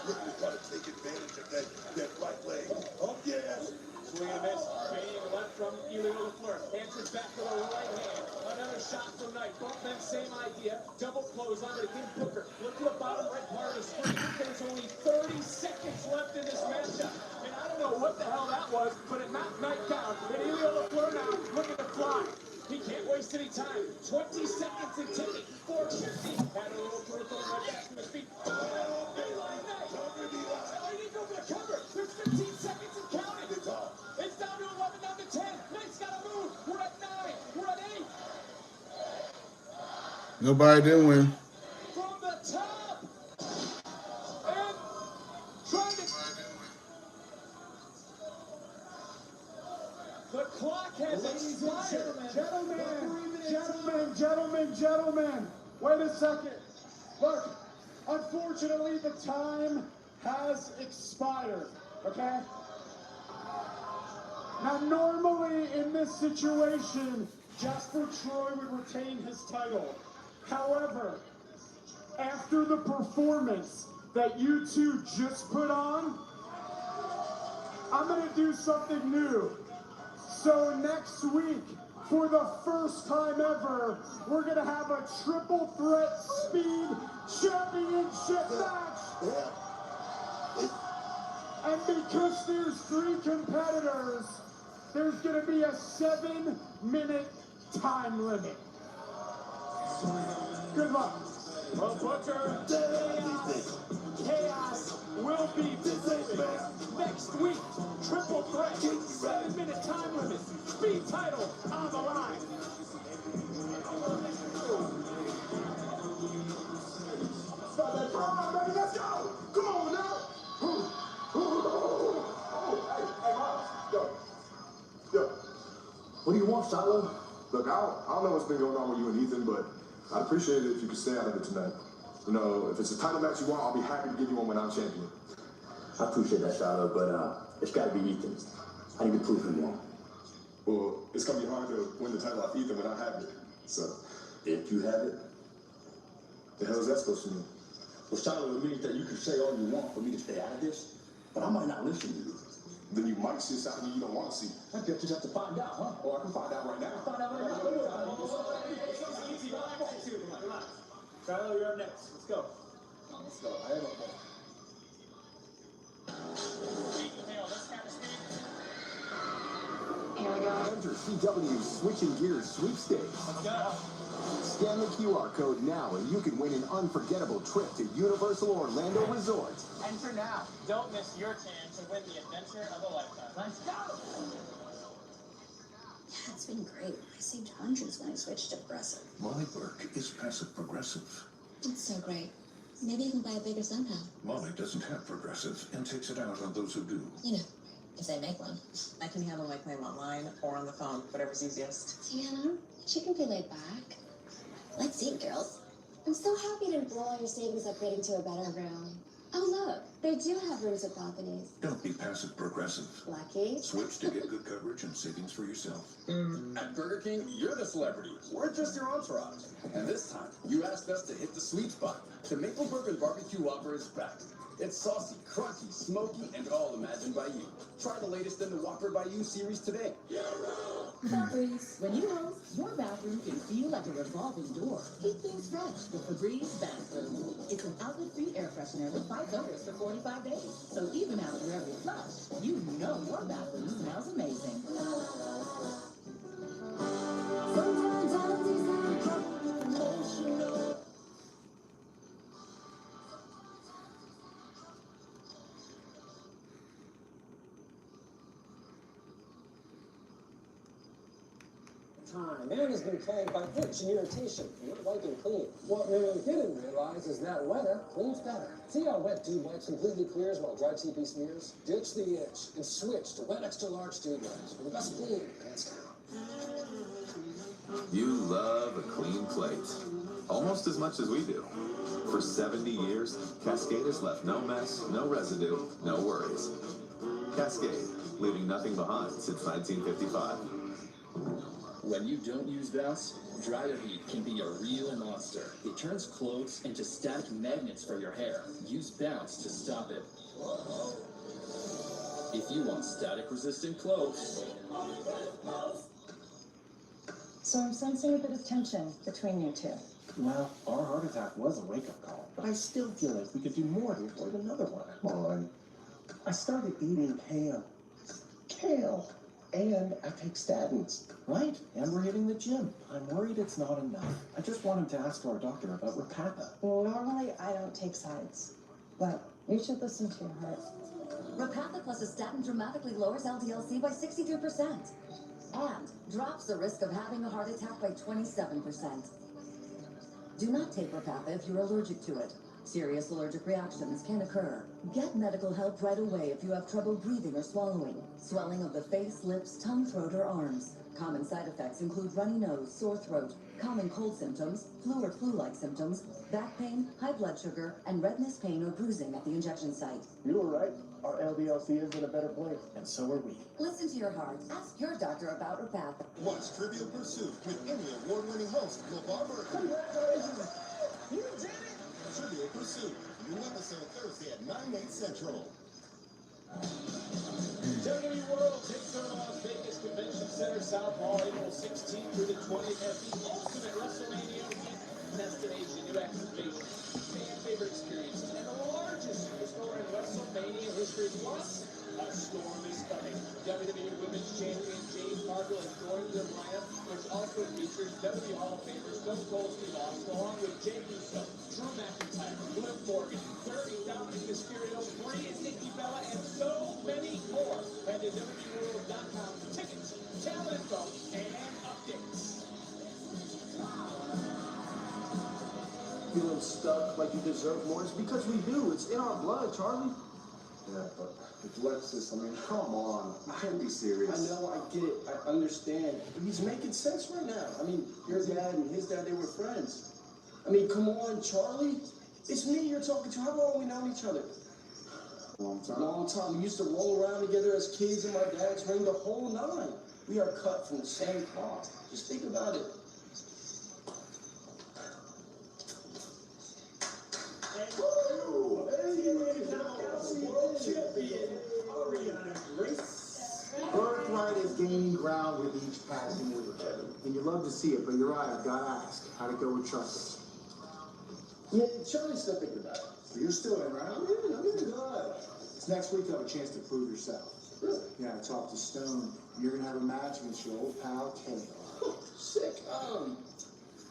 Looking to try to take advantage of that right leg. Oh, yes. Swing and a miss. Fading left from Elio LaFleur. Answers back to the right hand. Another shot from Knight. Both men, same idea. Double clothesline, but again, Booker. Look to the bottom right part of the screen. There's only 30 seconds left in this matchup. And I don't know what the hell that was, but it knocked Knight down. And Elio LaFleur now looking to fly. He can't waste any time. 20 seconds and ticking. 450. Had a little peripheral right back to his feet. Oh, Beeline Knight. Oh, he didn't go for the cover. There's 15 seconds and counting. It's down to 11, down to 10. Knight's got to move. We're at 9. We're at 8. Nobody didn't win. From the top. And trying to... The clock has expired. Gentlemen, wait a second. Look, unfortunately, the time has expired, okay? Now, normally in this situation, Jasper Troy would retain his title. However, after the performance that you two just put on, I'm gonna do something new. So next week, for the first time ever, we're gonna have a triple threat speed championship match. And because there's 3 competitors, there's gonna be a 7-minute time limit. Good luck. Well, Butcher, chaos will be visible next week. Triple threat, 7-minute time limit, speed title on the line. Stop that drama, baby. Let's go. Come on now. Hey, Miles. Yo. What do you want, Shiloh? Look, I don't know what's been going on with you and Ethan, but I'd appreciate it if you could stay out of it tonight. You know, if it's a title match you want, I'll be happy to give you one when I'm champion. I appreciate that, Shiloh, but it's got to be Ethan. I need to prove him wrong. Well, it's going to be hard to win the title off Ethan when I have it. So, if you have it, the hell is that supposed to mean? Well, Shiloh, it means that you can say all you want for me to stay out of this, but I might not listen to you. Then you might see something you don't want to see. I guess you have to find out, huh? Or I can find out right now. Shiloh, you're up next. Let's go. Let's go. I am up there. Here we go. Enter CW's Switching Gears sweepstakes. Let's go. Scan the QR code now and you can win an unforgettable trip to Universal Orlando Resort. Enter now. Don't miss your chance to win the adventure of a lifetime. Let's go. Yeah, it's been great. I saved hundreds when I switched to Progressive. Molly Burke is passive progressive. It's so great. Maybe you can buy a bigger somehow. Molly doesn't have progressive and takes it out on those who do. You know, if they make one. I can handle my claim online or on the phone, whatever's easiest. Tiana, she can be laid back. Let's eat, girls. I'm so happy you didn't blow all your savings upgrading to a better room. Oh, look, they do have rooms with balconies. Don't be passive progressive. Lucky. Switch to get good coverage and savings for yourself. At Burger King, you're the celebrity. We're just your entourage. And this time, you asked us to hit the sweet spot. The Maple Burger Barbecue Whopper is back. It's saucy, crunchy, smoky, and all imagined by you. Try the latest in the Whopper by You series today. Febreze. When you host, your bathroom can feel like a revolving door. Keep things fresh with Febreze Bathroom. It's an outlet-free air freshener that fights odors for 45 days. So even after every flush, you know your bathroom smells amazing. Sometimes all these emotional. Time. Man has been plagued by itch and irritation. Not wiping clean. What man didn't realize is that wetter cleans better. See how Wet Dude Wipes completely clears while Dry TP smears? Ditch the itch and switch to Wet Extra Large Dude Wipes for the best clean, hands down. You love a clean plate. Almost as much as we do. For 70 years, Cascade has left no mess, no residue, no worries. Cascade, leaving nothing behind since 1955. When you don't use Bounce, dryer heat can be a real monster. It turns clothes into static magnets for your hair. Use Bounce to stop it. If you want static-resistant clothes. So I'm sensing a bit of tension between you two. Well, our heart attack was a wake-up call, but I still feel like we could do more to avoid another one. Come on. I started eating kale. Kale. And I take statins, right? And we're hitting the gym. I'm worried it's not enough. I just wanted to ask our doctor about Repatha. Normally, I don't take sides, but you should listen to your heart. Repatha plus a statin dramatically lowers LDL-C by 62% and drops the risk of having a heart attack by 27%. Do not take Repatha if you're allergic to it. Serious allergic reactions can occur. Get medical help right away if you have trouble breathing or swallowing, swelling of the face, lips, tongue, throat, or arms. Common side effects include runny nose, sore throat, common cold symptoms, flu or flu-like symptoms, back pain, high blood sugar, and redness, pain, or bruising at the injection site. You were right. Our LDLC is in a better place. And so are we. Listen to your heart. Ask your doctor about her path. Watch Trivial Pursuit with Emmy award-winning host LeVar Burton. Congratulations! You did it! Trivial Pursuit. New episode Thursday at 9/8 Central. WWE World takes over Las Vegas Convention Center, South Hall, April 16th through the 20th as the ultimate WrestleMania week destination. New activation, fan favorite experiences, and the largest superstore in WrestleMania history. Plus, a storm is coming. WWE Women's Champion Jade Cargill is joining the lineup, which also features WWE Hall of Famers Stone Cold Steve Austin, along with Jey Uso, Drew McIntyre, Liv Morgan, Dirty Dominic Mysterio, Brie and Nikki Bella, and so many more. Head to WWEworld.com for tickets, talent info, and updates. Feeling stuck like you deserve more? It's because we do. It's in our blood, Charlie. Yeah, but with Lexus, I mean, come on. You can't be serious. I know, I get it, I understand. But he's making sense right now. I mean, your dad and his dad, they were friends. I mean, come on, Charlie. It's me you're talking to. How long have we known each other? Long time. Long time. We used to roll around together as kids in my dad's ring, the whole nine. We are cut from the same cloth. Just think about it. Birthright is gaining ground with each passing week. And you love to see it, but you're right, I've got to ask, how'd it go with Chuckles? Yeah, Charlie's still thinking about it. So you're still in, right? I'm in good. This next week you'll have a chance to prove yourself. Really? Yeah, I talked to Stone. You're going to have a match against your old pal, Kale. Sick.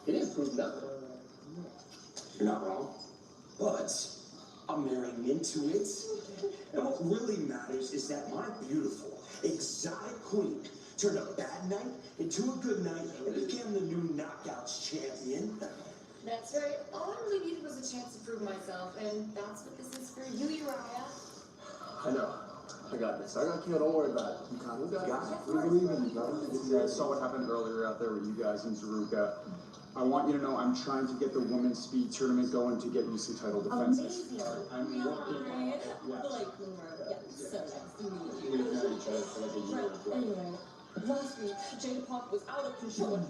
He didn't prove nothing. You're not wrong. But I'm marrying into it. And what really matters is that my beautiful, exotic queen turned a bad night into a good night and became the new Knockouts champion. That's right. All I really needed was a chance to prove myself, and that's what this is for you, Uriah. I know. I got this. I got you. Don't worry about it. You got it. We believe in you, brother. Yeah, I saw what happened earlier out there with you guys in Zaruka. I want you to know I'm trying to get the women's speed tournament going to get you some title defenses. Amazing. I'm working on it. The late bloomer. Yeah, so nice to meet you. We've known each other for like a year. Right. Anyway, last week, Jada Pop was out of control.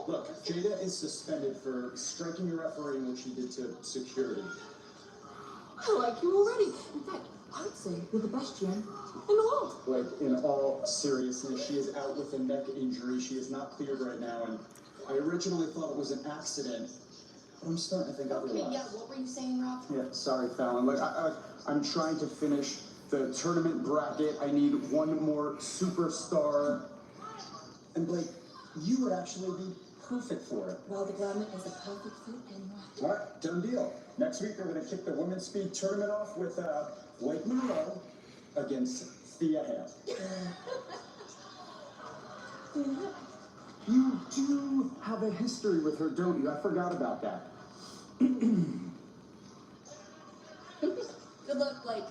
Look, Jada is suspended for striking a referee in what she did to security. I like you already. In fact, I would say you're the best GM in the world. Like, in all seriousness, she is out with a neck injury. She is not cleared right now, and I originally thought it was an accident, but I'm starting to think otherwise. Okay, yeah, what were you saying, Rob? Yeah, sorry, Fallon. Like, I'm trying to finish the tournament bracket. I need one more superstar. And Blake, you would actually be perfect for it. Well, the garment is a perfect fit and All right, done deal. Next week, we're going to kick the women's speed tournament off with Blake Monroe against Thea Hale. You do have a history with her, don't you? I forgot about that. Good luck, Blake.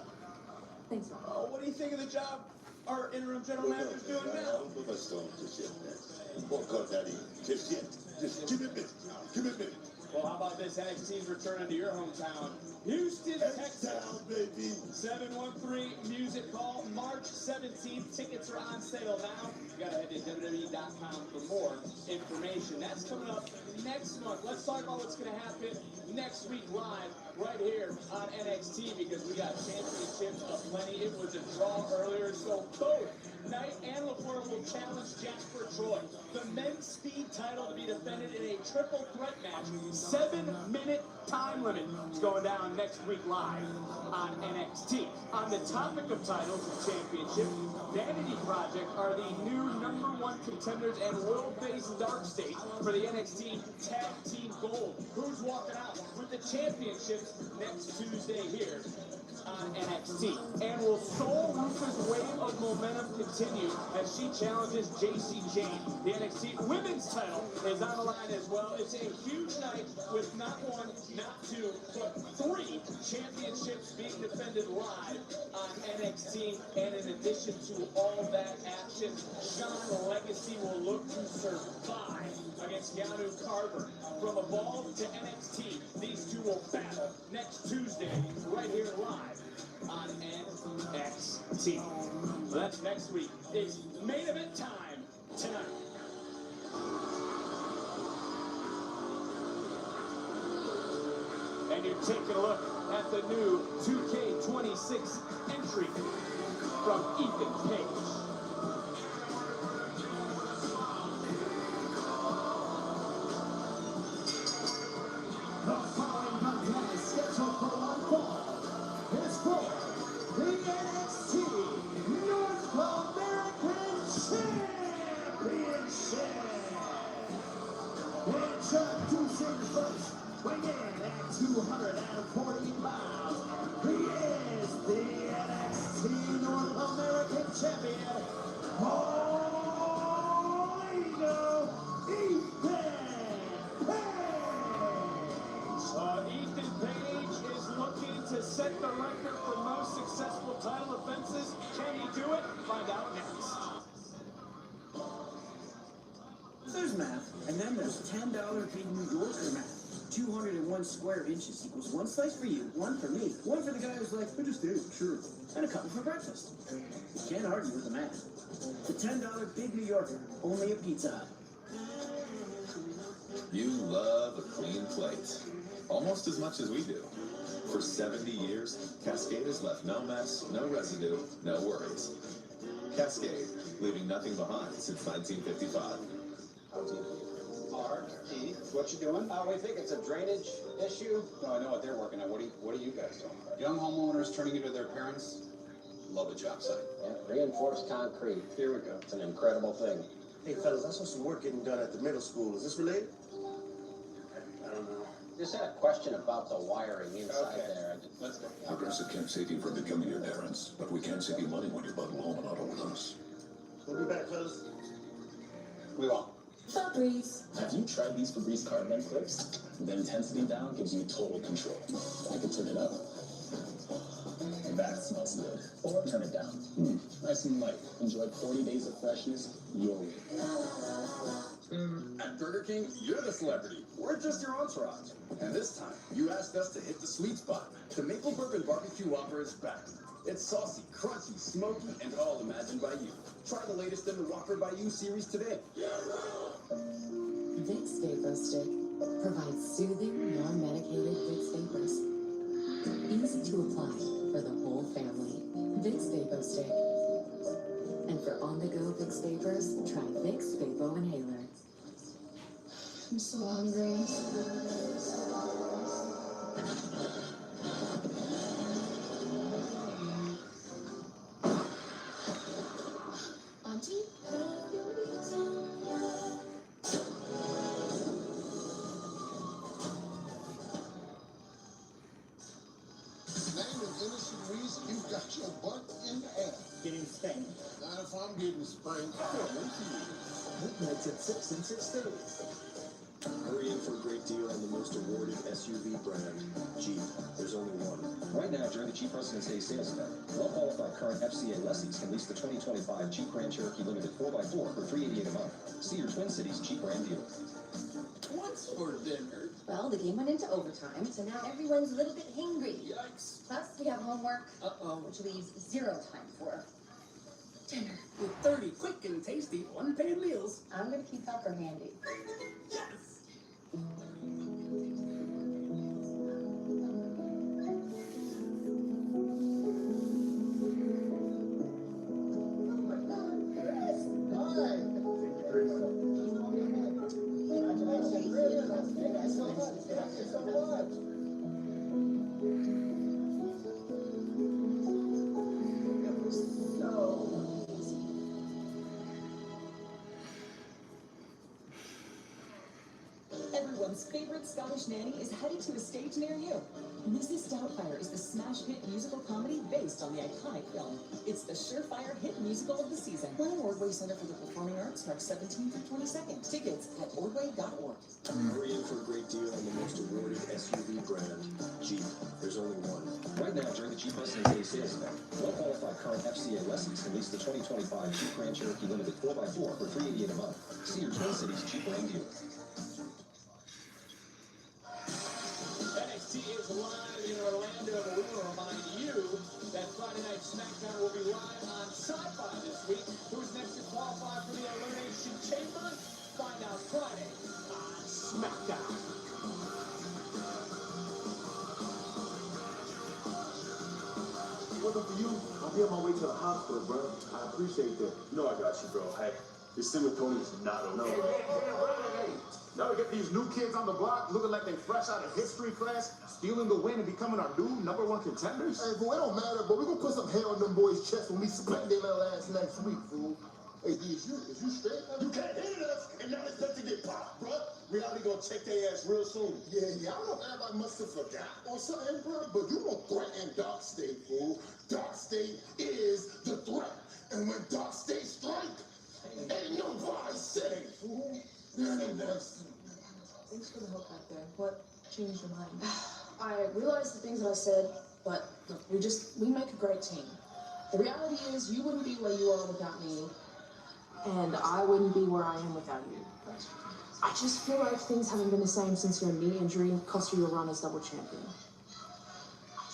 Thanks, Rob. Oh, what do you think of the job our interim general manager's doing now? Let's don't just yet, man. Won't cut that in. Just yet. Just give it a minute. Give it a minute. Well, how about this NXT's returning to your hometown, Houston, Texas, baby. 713 Music Hall, March 17th. Tickets are on sale now. You gotta head to WWE.com for more information. That's coming up next month. Let's talk about what's gonna happen next week live right here on NXT because we got championships aplenty. It was a draw earlier, so both Knight and LaFleur will challenge Jasper Troy. The men's speed title to be defended in a triple threat match. 7-minute time limit. It's going down next week live on NXT. On the topic of titles and championships, Vanity Project are the new #1 contenders and world-based dark state for the NXT Tag Team Gold. Who's walking out with the championships next Tuesday here on NXT. And will Soul Rufa's wave of momentum continue as she challenges JC Jane? The NXT Women's title is on the line as well. It's a huge night with not one, not two, but 3 championships being defended live on NXT. And in addition to all that action, Sean Legacy will look to survive against Yanu Carver. From Evolve to NXT, these two will battle next Tuesday right here live on NXT. Well, that's next week. It's main event time tonight. And you're taking a look at the new 2K26 entry from Ethan Page. The following contest scheduled for 1 fall is for the NXT North American Championship. Introducing first, weighing in at 240 pounds, he is the NXT North American Champion, Ethan Page is looking to set the record for most successful title offenses. Can he do it? Find out next. There's math, and then there's $10 big New Yorker math. 201 square inches equals 1 slice for you, 1 for me, 1 for the guy who's like, I just ate, sure, and a couple for breakfast. You can't argue with the math. The $10 big New Yorker, only at Pizza Hut. You love a clean plate. Almost as much as we do. For 70 years, Cascade has left no mess, no residue, no worries. Cascade, leaving nothing behind since 1955. R.E., what you doing? We think it's a drainage issue. No, I know what they're working on. What are you guys doing? Young homeowners turning into their parents. Love a job site. Yeah, reinforced concrete. Here we go. It's an incredible thing. Hey, fellas, I saw some work getting done at the middle school. Is this related? I don't know. Just had a question about the wiring inside there. Let's go. Progressive can't save you from becoming your parents, but we can save you money when you bundle home and auto with us. We'll be back, fellas. We won't. Febreze. Have you tried these Febreze carbon clips? The intensity down gives you total control. I can turn it up. That smells good. Or turn it down. Nice and light. Enjoy 40 days of freshness your way. At Burger King, you're the celebrity. We're just your entourage. And this time, you asked us to hit the sweet spot. The Maple Bourbon Barbecue Whopper is back. It's saucy, crunchy, smoky, and all imagined by you. Try the latest in the Whopper by You series today. Vicks Vapor Stick provides soothing, non-medicated Vicks Vapors. Easy to apply for the whole family. Vicks Vapor Stick. And for on-the-go Vicks Vapors, try Vicks Vapo Inhaler. I'm so hungry. Auntie? Name an innocent reason you got your butt in the air. Getting spanked. Not if I'm getting spanked. Midnight's at 6 in 6 days. Hurry in for a great deal on the most awarded SUV brand, Jeep. There's only one. Right now, during the Jeep President's Day sales event, well-qualified current FCA lessees can lease the 2025 Jeep Grand Cherokee Limited 4x4 for $388 a month. See your Twin Cities Jeep brand dealer. What's for dinner? Well, the game went into overtime, so now everyone's a little bit hangry. Yikes. Plus, we have homework, which leaves 0 time for dinner. With 30 quick and tasty one-pan meals. I'm gonna keep Tucker handy. Yes! Everyone's favorite Scottish nanny is headed to a stage near you. Mrs. Doubtfire is the smash hit musical comedy based on the iconic film. It's the surefire hit musical of the season. Learn Ordway Center for the Performing Arts, March 17th through 22nd. Tickets at ordway.org. Hurry in for a great deal on the most awarded SUV brand, Jeep. There's only one. Right now, during the Jeep Wrestling Day sales event, well-qualified current FCA lessees can lease the 2025 Jeep Grand Cherokee Limited 4x4 for $388 a month. See your Twin Cities Jeep Grand dealer. NXT is live in Orlando, but we want to remind you that Friday Night SmackDown will be live on Sci-Fi this week. Who's next to qualify for the Elimination Chamber? Find out Friday on SmackDown. Wasn't for you, I'll be on my way to the hospital, bro. I appreciate that. You know I got you, bro. Hey, this thing with Tony is not okay. Hey. Now we get these new kids on the block looking like they fresh out of history class, stealing the win and becoming our new #1 contenders. Hey, fool, it don't matter, but we're gonna put some hair on them boys' chests when we split their little ass next week, fool. Hey, D, is you straight? You can't hit us and not expect to get popped, bro. Reality gonna check their ass real soon. Yeah, I don't know if everybody must have forgot or something, bro, but you don't threaten Dark State, fool. Dark State is the threat. And when Dark State strike, ain't nobody safe, fool. Thanks for the help back there. What changed your mind? I realized the things that I said, but look, we make a great team. The reality is you wouldn't be where you are without me, and I wouldn't be where I am without you. I just feel like things haven't been the same since your knee injury cost you your run as double champion.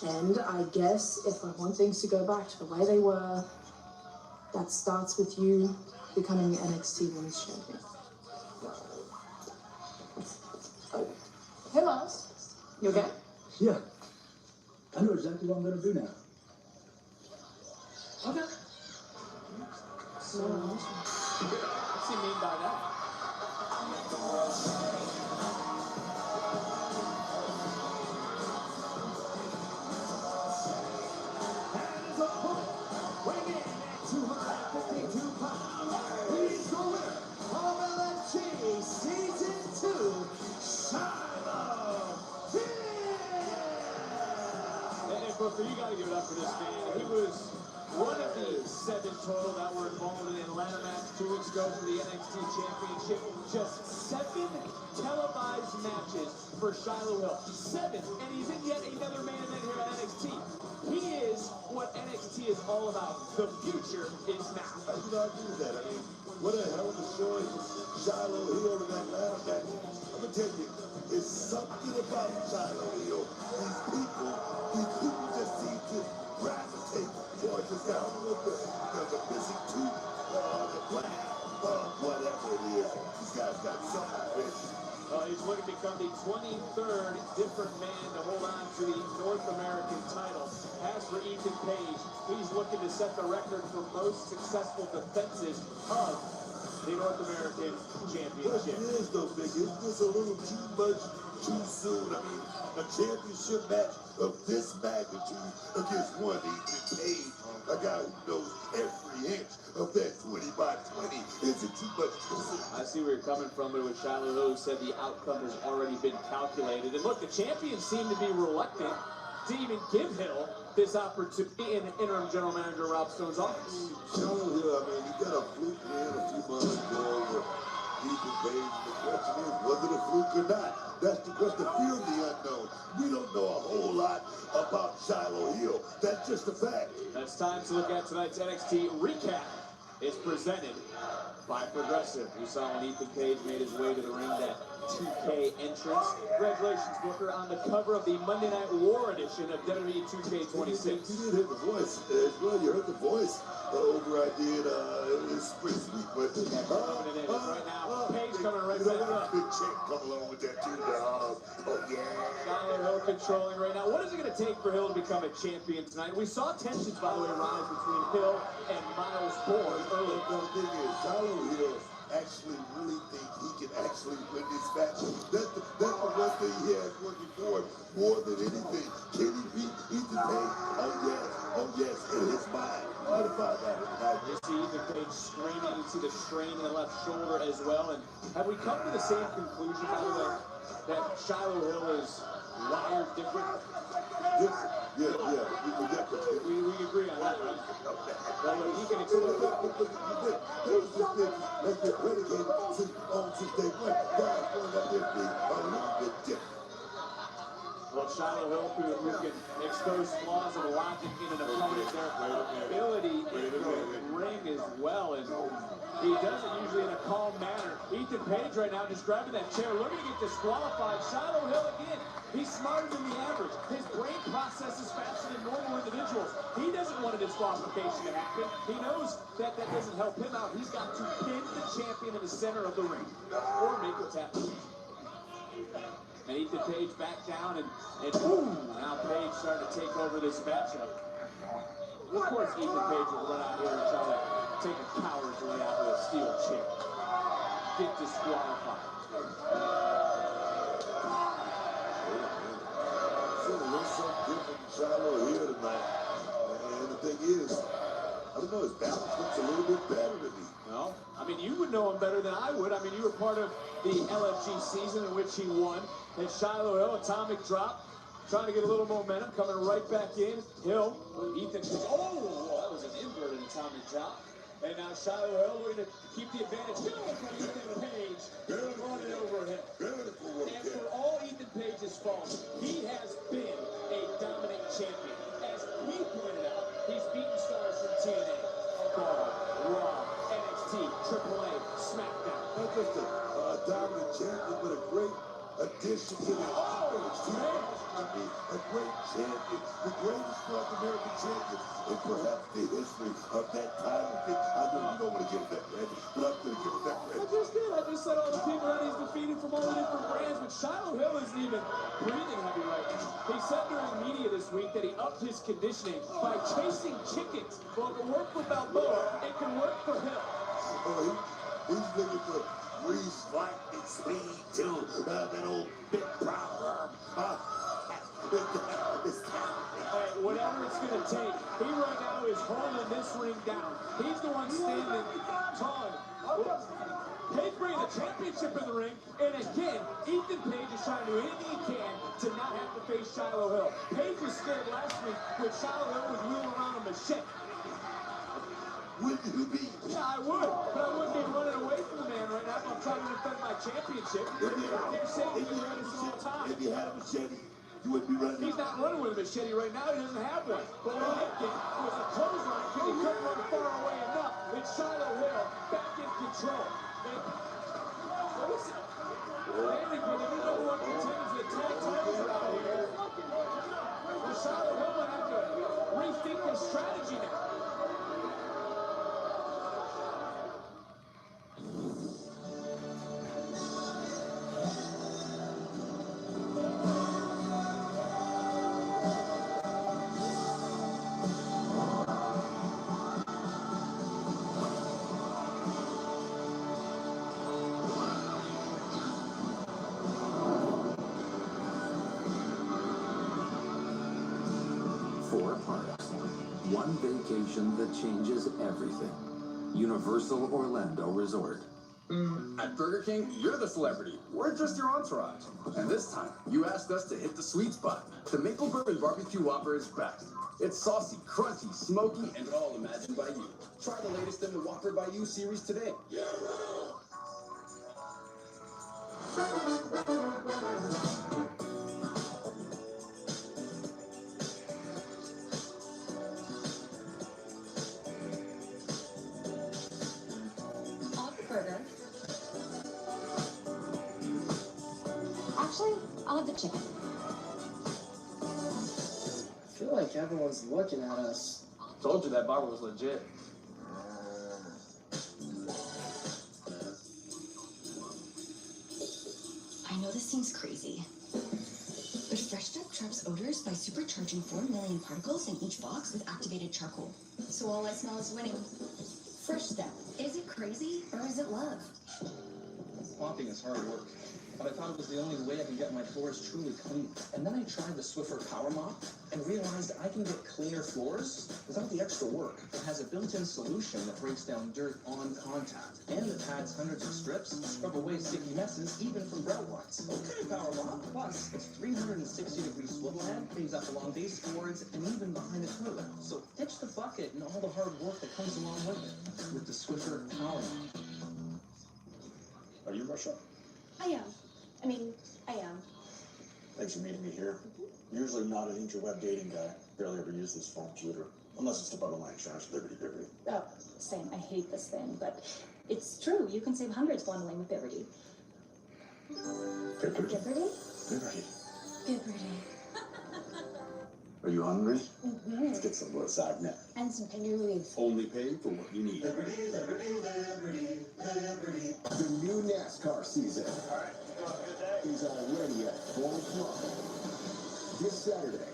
And I guess if I want things to go back to the way they were, that starts with you becoming the NXT Women's Champion. Hey, Miles. You okay? Yeah. I know exactly what I'm going to do now. Okay. So, What's he mean by that? And the point, weighing in at 252 pounds, he's the winner of LFG Season 2, Shiloh Booker, you got to give it up for this man. He was one of the 7 total that were involved in the Atlanta match 2 weeks ago for the NXT Championship. Just 7 televised matches for Shiloh Hill. 7, and he's in yet another main event here at NXT. He is what NXT is all about. The future is now. I do not agree with that. I mean, what a hell of a story from Shiloh Hill in that Atlanta match. I'm going to tell you, it's something about Shiloh Hill. These people just seem to gravitate towards this guy. I don't know if there's a missing tooth, the plan, whatever it is. This guy's got something with him. He's going to become the 23rd different man to hold on to the North American title. As for Ethan Page, he's looking to set the record for most successful defenses of the North American Championship. Question is, though, Big, is this a little too much too soon? I mean, a championship match of this magnitude against one Ethan Page, a guy who knows every inch of that 20 by 20. Is it too much too soon? I see where you're coming from, but with Shiloh Hill, who said the outcome has already been calculated. And look, the champions seem to be reluctant to even give Hill this opportunity in interim general manager Rob Stone's office. Shiloh Hill, I mean, he got a fluke win a few months ago over Ethan Page. The question is, was it a fluke or not? That's the question. Fear of the unknown. We don't know a whole lot about Shiloh Hill. That's just a fact. It's time to look at tonight's NXT recap. It's presented by Progressive. We saw when Ethan Page made his way to the ring, that 2K entrance. Congratulations, Booker, on the cover of the Monday Night War edition of WWE 2K26. You did hit the voice as well. You heard the voice over I did. It was pretty sweet. But coming in right now. Page coming right back up. Big check coming along with that too, dog. Oh yeah. Shiloh Hill controlling right now. What is it going to take for Hill to become a champion tonight? We saw tensions, by the way, rise between Hill and Miles Bourne early. The thing is, Shiloh Hill actually really think he can actually win this match. That's the one thing he has working for him more than anything. Can he beat Ethan Page? Oh yes, in his mind. What about that? You see Ethan Page screaming. You see the strain in the left shoulder as well. And have we come to the same conclusion, by the way, that Shiloh Hill is wired different? Different. Yeah. We agree on that, right? Well, look, he can explode. Those that get relegated since day one. Guys going up there being a little bit different. Well, Shiloh Hill, who can expose flaws of logic in an opponent, their ability in the ring as well, and he does it usually in a calm manner. Ethan Page right now just grabbing that chair, looking to get disqualified. Shiloh Hill again, he's smarter than the average. His brain processes faster than normal individuals. He doesn't want a disqualification to happen. He knows that that doesn't help him out. He's got to pin the champion in the center of the ring, or make it happen. And Ethan Page back down, and boom! Now Page starting to take over this matchup. Of course, Ethan Page will run out here and try to take a cowardly out with a steel chair. Get disqualified. There's something different in Shiloh here tonight. And the thing is, I don't know, his balance looks a little bit better to me. No, I mean, you would know him better than I would. I mean, you were part of the LFG season in which he won. And Shiloh Hill, atomic drop, trying to get a little momentum, coming right back in. Hill, Ethan Page. Oh, that was an inverted atomic drop. And now Shiloh Hill looking to keep the advantage. Beautiful Ethan Page running over him. And for all Ethan Page's faults, he has been a dominant champion. As we pointed out, he's beaten stars from TNA, Raw, NXT, AAA, SmackDown. Not just a dominant champion, but a great addition to the a great champion, the greatest North American champion in perhaps the history of that title. I know you don't want to give him that credit, but I'm going to give him that credit. I just did. I just said all the people that he's defeated from all the different brands, but Shiloh Hill isn't even breathing heavy right now. He said during media this week that he upped his conditioning by chasing chickens. Well, it can work for Balboa, it can work for Hill. Oh, he's looking for grease, lightning, speed, too. That old big proverb. Whatever it's going to take. He right now is holding this ring down. He's the one standing tall. Page bringing the championship in the ring. And again, Ethan Page is trying to do anything he can to not have to face Shiloh Hill. Page was scared last week when Shiloh Hill was wheeling around a machete. Wouldn't you be? Yeah, I would. But I wouldn't be running away from the man right now if I'm trying to defend my championship. They're saying he's running all the time. If you had a machete, you wouldn't be running. He's not running with a machete right now. He doesn't have one. But what he did was a clothesline because he couldn't run far away enough. It's Shiloh Hill back in control. Landing for the number one contenders of the tag titles around here. Well, Shiloh Hill will have to rethink his strategy now. One vacation that changes everything. Universal Orlando Resort. At Burger King, you're the celebrity. We're just your entourage. And this time, you asked us to hit the sweet spot. The Maple Bourbon Barbecue Whopper is back. It's saucy, crunchy, smoky, and all imagined by you. Try the latest in the Whopper by You series today. Actually, I'll have the chicken. I feel like everyone's looking at us. Told you that barber was legit. I know this seems crazy, but Fresh Step traps odors by supercharging 4 million particles in each box with activated charcoal. So all I smell is winning. Fresh Step. Is it crazy or is it love? Popping is hard work. but I thought it was the only way I could get my floors truly clean. And then I tried the Swiffer Power Mop and realized I can get cleaner floors without the extra work. It has a built-in solution that breaks down dirt on contact, and it adds hundreds of strips to scrub away sticky messes, even from grout lines. Okay, Power Mop. Plus, its 360-degree swivel head cleans up along base boards and even behind the toilet. So ditch the bucket and all the hard work that comes along with it with the Swiffer Power Mop. Are you Russia? I am. I am. Thanks for meeting me here. Usually not an interweb dating guy. Barely ever use this phone computer. Unless it's to bundle my insurance, bibbity. Oh, same. I hate this thing, but it's true. You can save hundreds bundling with Bibbity. Bibbity? Bibbity. Are you hungry? Let's get some lasagna. And some pain relief. Only pay for what you need. The new NASCAR season is already at full throttle. This Saturday,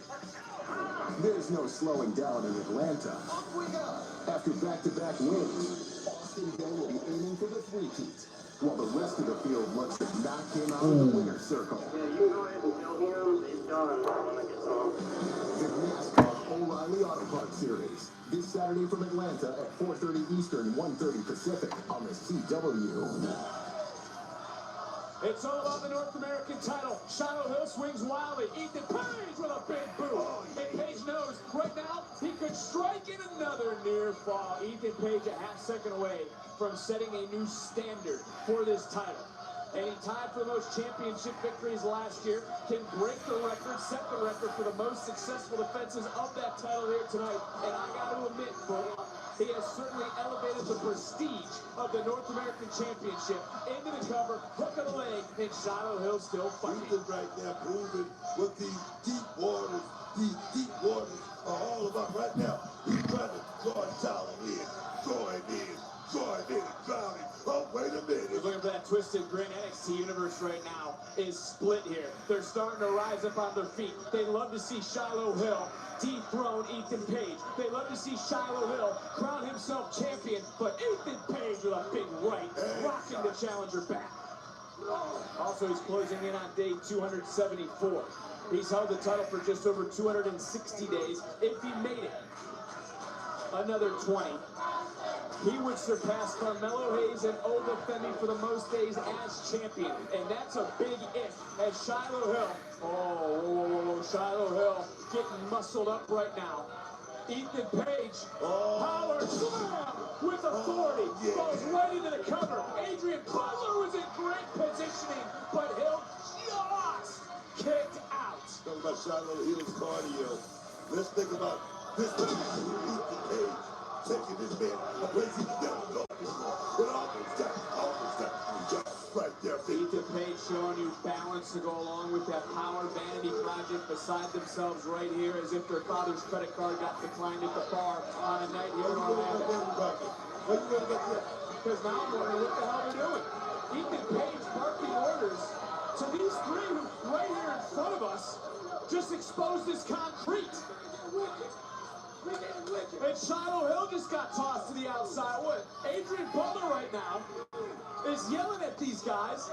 there's no slowing down in Atlanta. Up we go! After back-to-back wins, Austin Hill will be aiming for the three-peat, while the rest of the field looks to knock him out of the winner's circle. Yeah, you go ahead and tell him it's done when I get home. The NASCAR O'Reilly Auto Parts Series, this Saturday from Atlanta at 4:30 Eastern, 1:30 Pacific on the CW. It's all about the North American title. Shiloh Hill swings wildly. Ethan Page with a big boot. And Page knows right now he could strike in another near fall. Ethan Page a half second away from setting a new standard for this title. And he tied for the most championship victories last year, can break the record, set the record for the most successful defenses of that title here tonight. And I got to admit, Bo, he has certainly elevated the prestige of the North American Championship into the cover, hook of the leg, and Shiloh Hill still fighting. Ethan right there proving what these deep waters are all about right now. He's trying to draw Tyler in, draw him in, drown him. Oh, wait a minute. You're looking for that twisted grin. NXT Universe right now is split here. They're starting to rise up on their feet. They love to see Shiloh Hill dethrone Ethan Page. They love to see Shiloh Hill crown himself champion, but Ethan Page with a big right, rocking the challenger back. Also, he's closing in on day 274. He's held the title for just over 260 days. If he made it another 20, he would surpass Carmelo Hayes and Ova Femi for the most days as champion. And that's a big if, as Shiloh Hill, Shiloh Hill getting muscled up right now. Ethan Page, power slam with authority, goes right into the cover. Adrian Butler was in great positioning, but Hill just kicked out. Talk about Shiloh Hill's cardio. Let's think about this man, Ethan Page, taking this man a place he never go. It almost got just right there. Ethan Page showing you balance to go along with that power vanity project beside themselves right here, as if their father's credit card got declined at the bar on a night here in Orlando. Because now I'm wondering what the hell they're doing. Ethan Page barking orders to these three who right here in front of us just exposed this concrete. And Shiloh Hill just got tossed to the outside. What? Adrian Butler right now is yelling at these guys.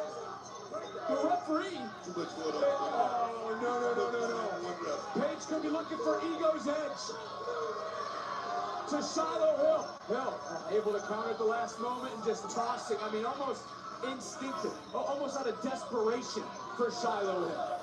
The referee. Oh, no. Page could be looking for ego's edge. To Shiloh Hill. Hill able to counter at the last moment and just tossing. I mean, almost instinctive. Almost out of desperation for Shiloh Hill.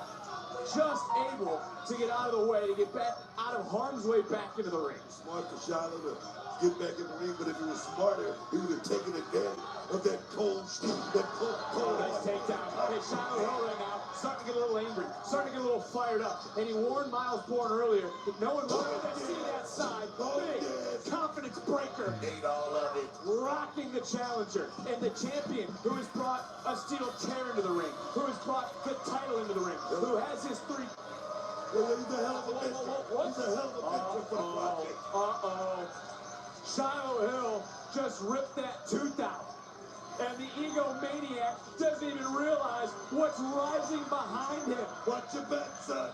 Just able to get out of the way, to get back out of harm's way back into the ring. Smart for Shiloh to get back in the ring, but if he was smarter, he would have taken advantage of that cold steel, that cold. Nice takedown. Hey, Shiloh Hill right now, starting to get a little angry, starting to get a little fired up. And he warned Miles Bourne earlier that no one wanted to see that side. Big confidence breaker. Ate all of it. Rocking the challenger. And the champion who has brought a steel chair into the ring, who has brought the title into the ring, who has his three. He's a hell of a bitch. He's a hell of a bitch for the project. Shiloh Hill just ripped that tooth out. And the egomaniac doesn't even realize what's rising behind him. Watch your back, son.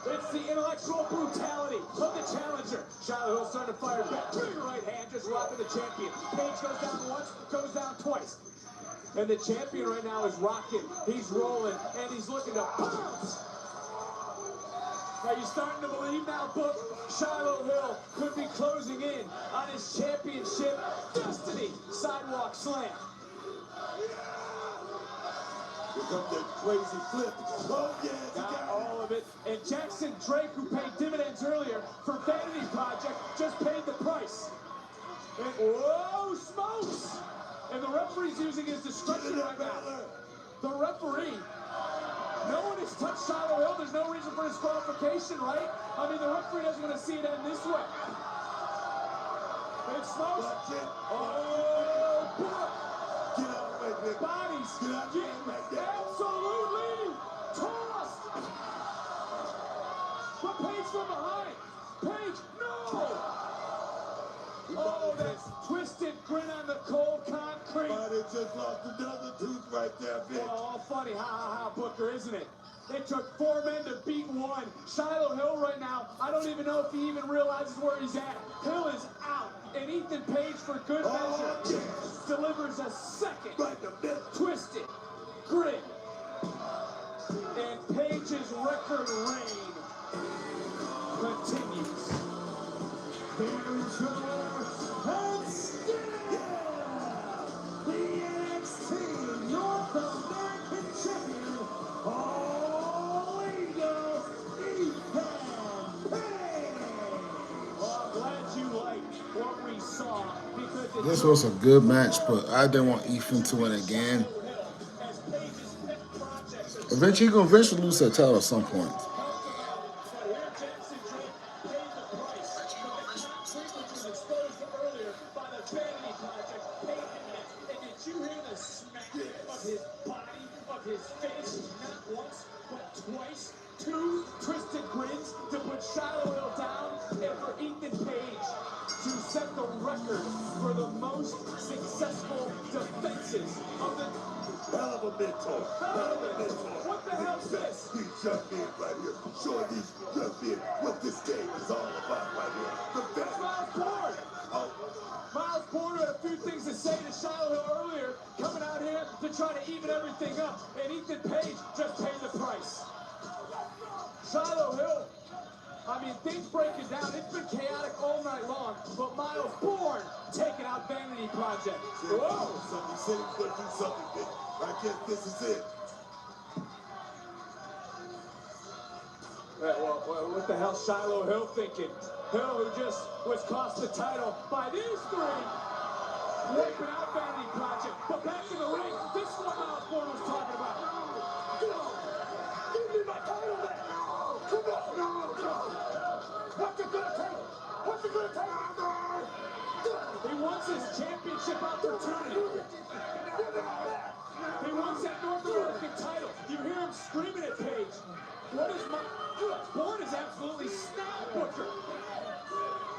It's the intellectual brutality of the challenger. Shiloh Hill starting to fire back. Big right hand just rocking the champion. Page goes down once, goes down twice. And the champion right now is rocking. He's rolling, and he's looking to bounce. Are you starting to believe now, Book? Shiloh Hill could be closing in on his championship destiny. Sidewalk slam. Here comes that crazy flip. Oh, yeah, Got all of it. And Jackson Drake, who paid dividends earlier for Vanity Project, just paid the price. And, whoa, smokes! And the referee's using his discretion right now. The referee, no one has touched Shiloh Hill. There's no reason for disqualification, right? I mean, the referee doesn't want to see it end this way. And smokes. Oh, get out of the way, Vic. Bodies. Get out of the way, Vic. Absolutely tossed. But Page from behind. Page, no! Oh, that's twisted grin on the cold concrete. But it just lost another tooth right there, Vic. Oh, funny, Booker, isn't it? It took 4 men to beat 1. Shiloh Hill right now, I don't even know if he even realizes where he's at. Hill is out, and Ethan Page, for good measure, delivers a second twisted grin. And Page's record reign continues. Here's your and still the NXT North American champion, All Eagle, Ethan Page. Well, I'm glad you liked what we saw, because This was a good match, but I didn't want Ethan to win again. Eventually, he's going to lose that title at some point. What the hell's this? These young men right here, showing these young men what this game is all about right here. The best. Miles Bourne. Miles Bourne had a few things to say to Shiloh Hill earlier, coming out here to try to even everything up, and Ethan Page just paid the price. Shiloh Hill, I mean, things breaking down. It's been chaotic all night long, but Miles Bourne taking out Vanity Project. Whoa! Somebody said he's going to do something big. I guess this is it. Well, what the hell Shiloh Hill thinking? Hill, who just was cost the title by these 3, wiping out Vanity Project. But back in the ring, this is what Miles Bourne was talking about. Give me my title back! Come on! What's it gonna take? What's it gonna take? He wants his championship opportunity. He wants that North American title. You hear him screaming at Page. What is my... Bourne is absolutely snapped, Booker.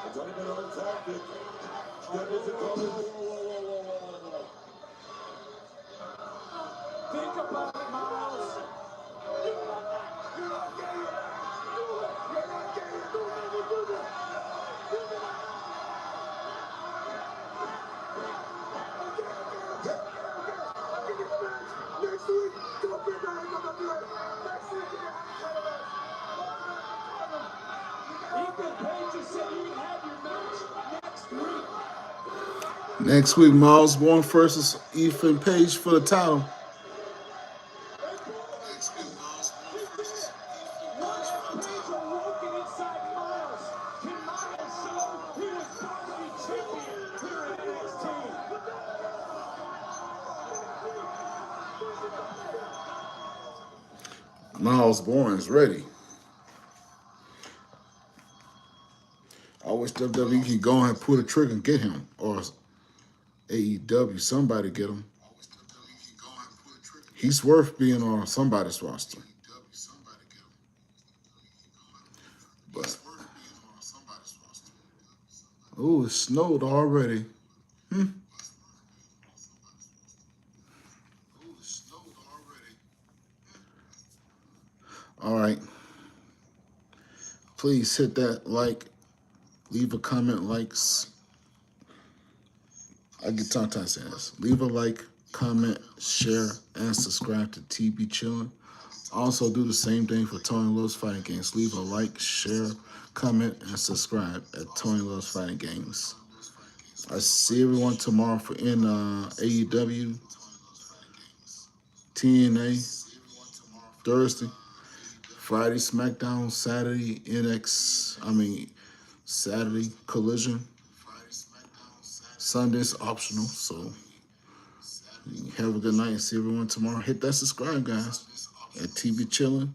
It's only been on time, Vic. Think about it, Miles. You're not getting it. You're not getting it. You'll never do this. Next week, don't be mad. Next week, Ethan Page just said you can have your match next week. Next week, Miles Bourne versus Ethan Page for the title. Miles Bourne is ready. I wish WWE could go and pull the trigger and get him, or AEW, somebody get him. He's worth being on somebody's roster. But oh, it snowed already. All right. Please hit that like. Leave a comment, likes. I get tongue-tied saying this. Leave a like, comment, share, and subscribe to T-Bechilln. Also do the same thing for Tony Love's Fighting Games. Leave a like, share, comment, and subscribe at Tony Love's Fighting Games. I see everyone tomorrow for AEW, TNA, Thursday, Friday SmackDown, Saturday Saturday Collision, Sunday's optional. So have a good night and see everyone tomorrow. Hit that subscribe, guys, at T-Bechilln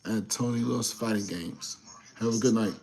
and Tony Love's Fighting Games. Have a good night.